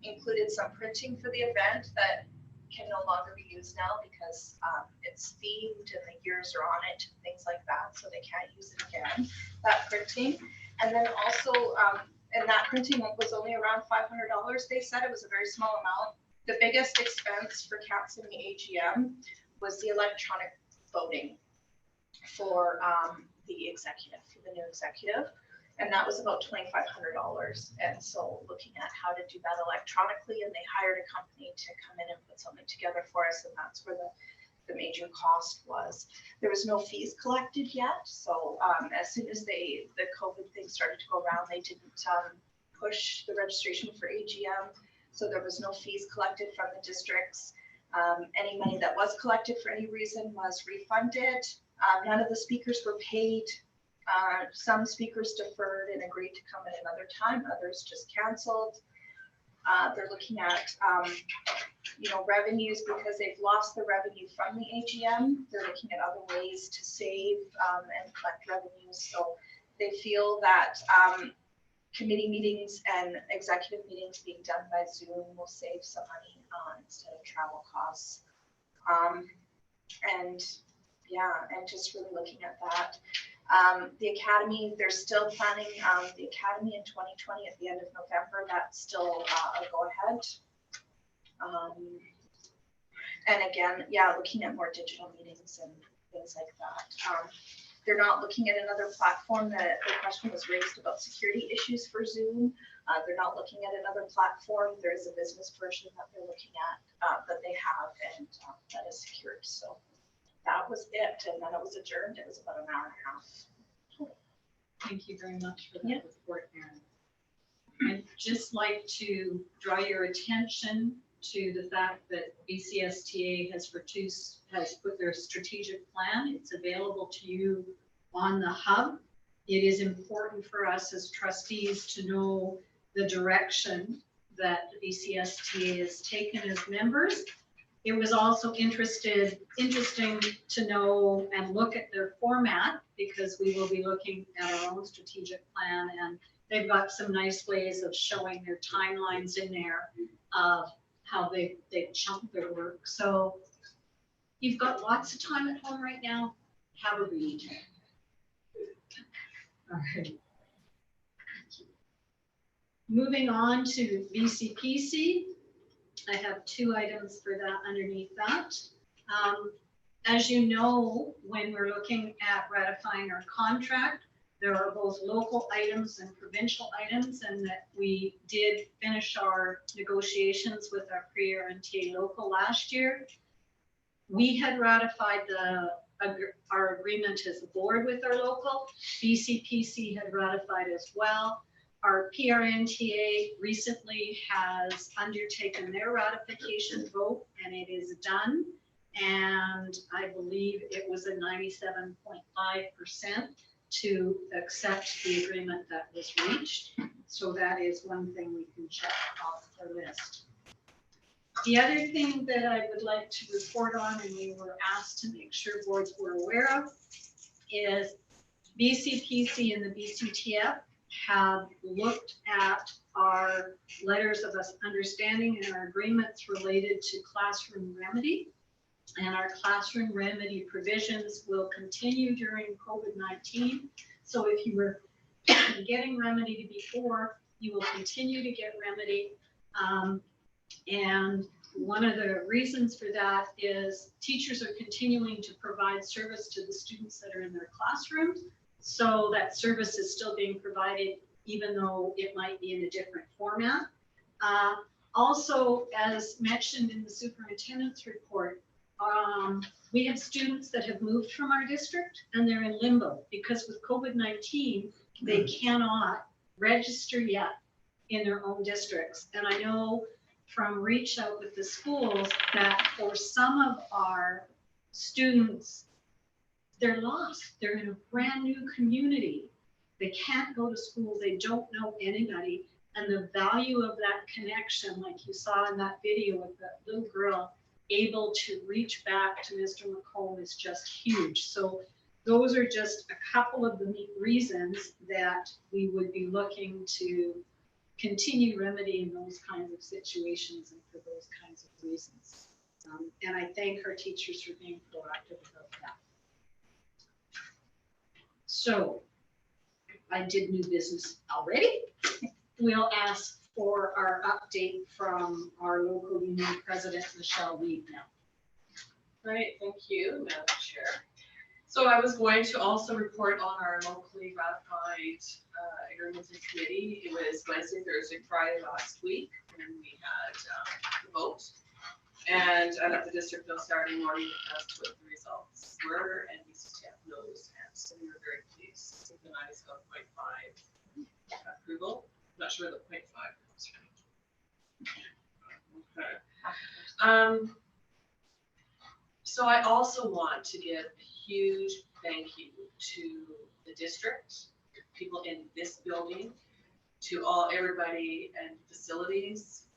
included some printing for the event that can no longer be used now because it's themed and the years are on it, and things like that, so they can't use it again, that printing. And then also, and that printing was only around $500. They said it was a very small amount. The biggest expense for canceling the AGM was the electronic voting for the executive, for the new executive. And that was about $2,500. And so looking at how to do that electronically, and they hired a company to come in and put something together for us, and that's where the major cost was. There was no fees collected yet. So as soon as the COVID thing started to go around, they didn't push the registration for AGM. So there was no fees collected from the districts. Any money that was collected for any reason was refunded. None of the speakers were paid. Some speakers deferred and agreed to come at another time. Others just canceled. They're looking at, revenues because they've lost the revenue from the AGM. They're looking at other ways to save and collect revenues. So they feel that committee meetings and executive meetings being done by Zoom will save some money instead of travel costs. And just really looking at that. The Academy, they're still planning the Academy in 2020 at the end of November. That's still a go-ahead. And again, looking at more digital meetings and things like that. They're not looking at another platform. The question was raised about security issues for Zoom. They're not looking at another platform. There is a business version that they're looking at that they have, and that is secured. So that was it, and then it was adjourned. It was about an hour and a half. Thank you very much for that report, Erin. I'd just like to draw your attention to the fact that BCSTA has put their strategic plan. It's available to you on the hub. It is important for us as trustees to know the direction that the BCSTA has taken as members. It was also interesting to know and look at their format, because we will be looking at our own strategic plan, and they've got some nice ways of showing their timelines in there of how they chunk their work. So you've got lots of time at home right now. Have a read. All right. Moving on to BCPC, I have 2 items for that underneath that. As you know, when we're looking at ratifying our contract, there are both local items and provincial items, and that we did finish our negotiations with our pre-RNTA local last year. We had ratified our agreement as a board with our local. BCPC had ratified as well. Our PRNTA recently has undertaken their ratification vote, and it is done. And I believe it was a 97.5% to accept the agreement that was reached. So that is one thing we can check off our list. The other thing that I would like to report on, and we were asked to make sure boards were aware of, is BCPC and the BCTF have looked at our letters of understanding and our agreements related to classroom remedy. And our classroom remedy provisions will continue during COVID-19. So if you were getting remedy before, you will continue to get remedy. And one of the reasons for that is teachers are continuing to provide service to the students that are in their classrooms. So that service is still being provided, even though it might be in a different format. Also, as mentioned in the superintendent's report, we have students that have moved from our district and they're in limbo because with COVID-19, they cannot register yet in their own districts. And I know from reach out with the schools that for some of our students, they're lost. They're in a brand new community. They can't go to school. They don't know anybody. And the value of that connection, like you saw in that video with that little girl, able to reach back to Mr. McComb is just huge. So those are just a couple of the reasons that we would be looking to continue remedying those kinds of situations and for those kinds of reasons. And I thank our teachers for being proactive about that. So I did new business already. We'll ask for our update from our local union president, Michelle Reed now. Right, thank you, Madam Chair. So I was going to also report on our locally ratified agreements and committee. It was Wednesday, Thursday, Friday last week, and we had the vote. And I let the district know Saturday morning as to what the results were, and BCTF knows, and so we were very pleased with the 97.5 approval. I'm not sure the 0.5 comes from. Okay. So I also want to give a huge thank you to the district, people in this building, to everybody and facilities,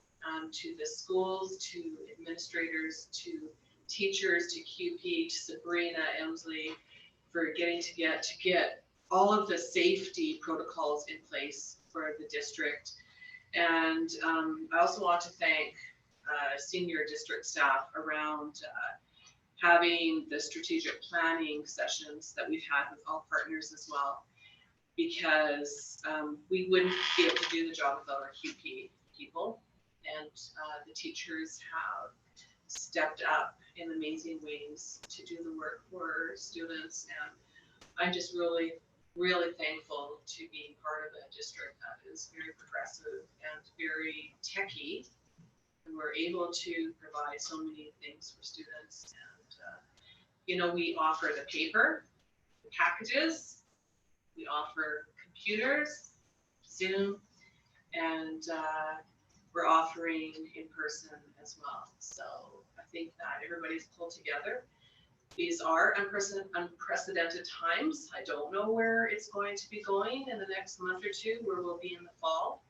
to the schools, to administrators, to teachers, to QP, to Sabrina Emsley for getting to get all of the safety protocols in place for the district. And I also want to thank senior district staff around having the strategic planning sessions that we've had with all partners as well, because we wouldn't be able to do the job without our QP people, and the teachers have stepped up in amazing ways to do the work for students, and I'm just really thankful to be part of a district that is very progressive and very techy, and we're able to provide so many things for students. And you know, we offer the paper, the packages, we offer computers, Zoom, and we're offering in person as well. So I think that everybody's pulled together. These are unprecedented times. I don't know where it's going to be going in the next month or two, where we'll be in the fall.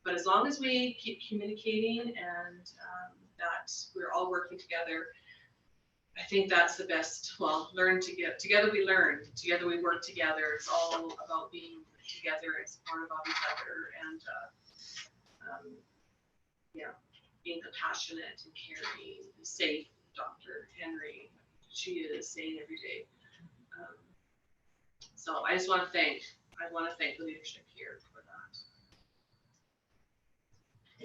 But as long as we keep communicating and that we're all working together, I think that's the best. Well, together we learn, together we work together. It's all about being together and supportive of each other, and being compassionate and caring and safe. Dr. Henry, she is saying every day. So I just want to thank the leadership here for that.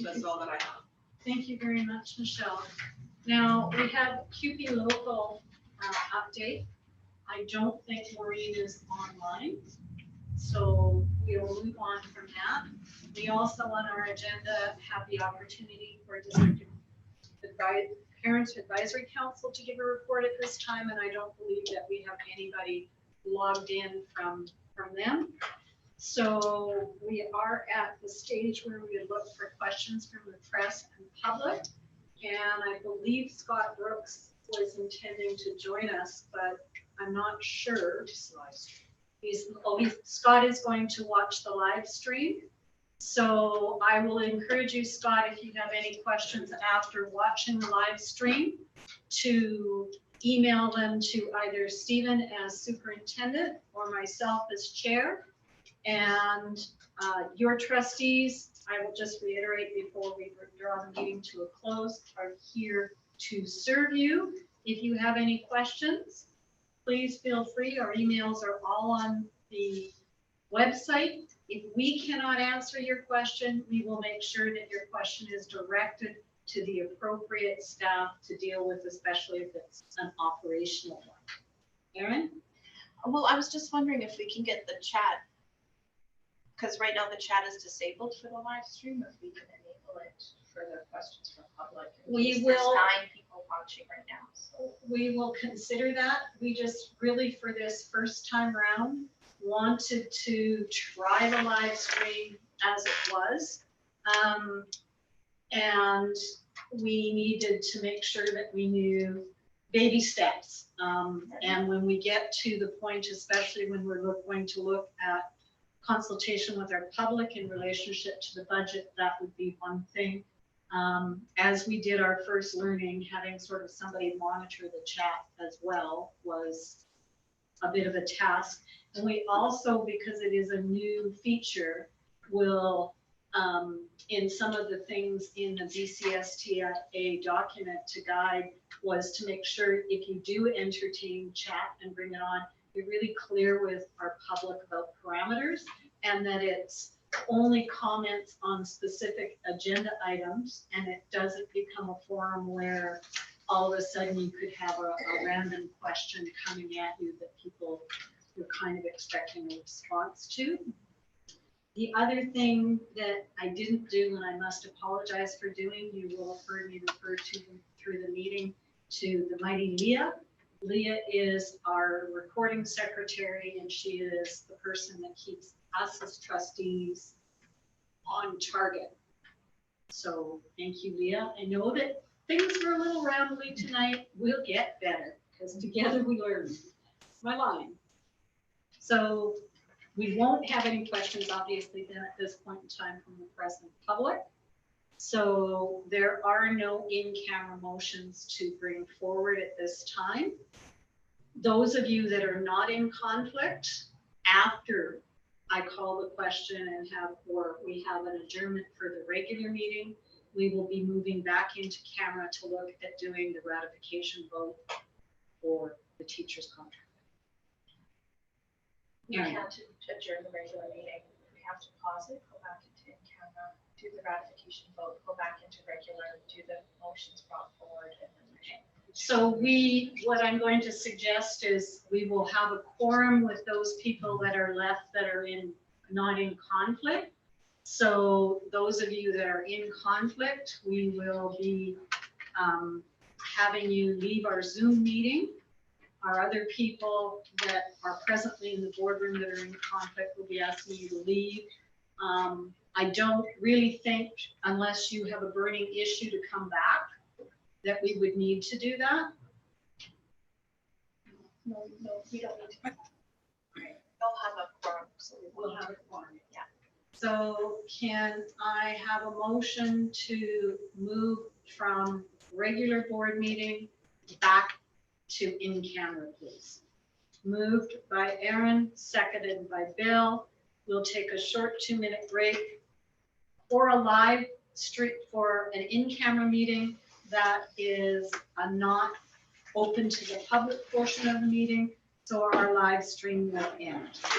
That's all that I have. Thank you very much, Michelle. Now, we have QP local update. I don't think Maureen is online, so we'll move on from that. We also on our agenda have the opportunity for district Parents Advisory Council to give a report at this time, and I don't believe that we have anybody logged in from them. So we are at the stage where we look for questions from the press and public. And I believe Scott Brooks was intending to join us, but I'm not sure. Scott is going to watch the live stream. So I will encourage you, Scott, if you have any questions after watching the live stream, to email them to either Stephen as superintendent or myself as chair. And your trustees, I will just reiterate before we draw the meeting to a close, are here to serve you. If you have any questions, please feel free. Our emails are all on the website. If we cannot answer your question, we will make sure that your question is directed to the appropriate staff to deal with, especially if it's an operational one. Erin? Well, I was just wondering if we can get the chat, because right now the chat is disabled for the live stream, if we can enable it for the questions from public. We There's will. 9 people watching right now. So. We will consider that. We just really, for this first time around, wanted to try the live stream as it was. And we needed to make sure that we knew baby steps. And when we get to the point, especially when we're going to look at consultation with our public in relationship to the budget, that would be one thing. As we did our first learning, having sort of somebody monitor the chat as well was a bit of a task. And we also, because it is a new feature, will, in some of the things in the BCSTA document to guide, was to make sure if you do entertain chat and bring it on, you're really clear with our public about parameters, and that it's only comments on specific agenda items, and it doesn't become a forum where all of a sudden you could have a random question coming at you that people were kind of expecting a response to. The other thing that I didn't do, and I must apologize for doing, you will have heard me refer to through the meeting, to the mighty Leah. Leah is our recording secretary, and she is the person that keeps us as trustees on target. So thank you, Leah. I know that things were a little rambly tonight. We'll get better, because together we learn. My line. So we won't have any questions, obviously, then at this point in time from the press and public. So there are no in-camera motions to bring forward at this time. Those of you that are not in conflict, after I call the question and we have an adjournment for the regular meeting, we will be moving back into camera to look at doing the ratification vote for the teacher's contract. You can't adjourn the regular meeting. We have to pause it, go back into in-camera, do the ratification vote, go back into regular, do the motions brought forward, and then adjourn. So what I'm going to suggest is we will have a quorum with those people that are left that are not in conflict. So those of you that are in conflict, we will be having you leave our Zoom meeting. Our other people that are presently in the boardroom that are in conflict will be asking you to leave. I don't really think, unless you have a burning issue to come back, that we would need to do that. No, we don't need to. They'll have a quorum, so we'll have a quorum. Yeah. So can I have a motion to move from regular board meeting back to in-camera, please? Moved by Erin, seconded by Bill. We'll take a short 2-minute break for a live stream, for an in-camera meeting that is not open to the public portion of the meeting. So our live stream will end.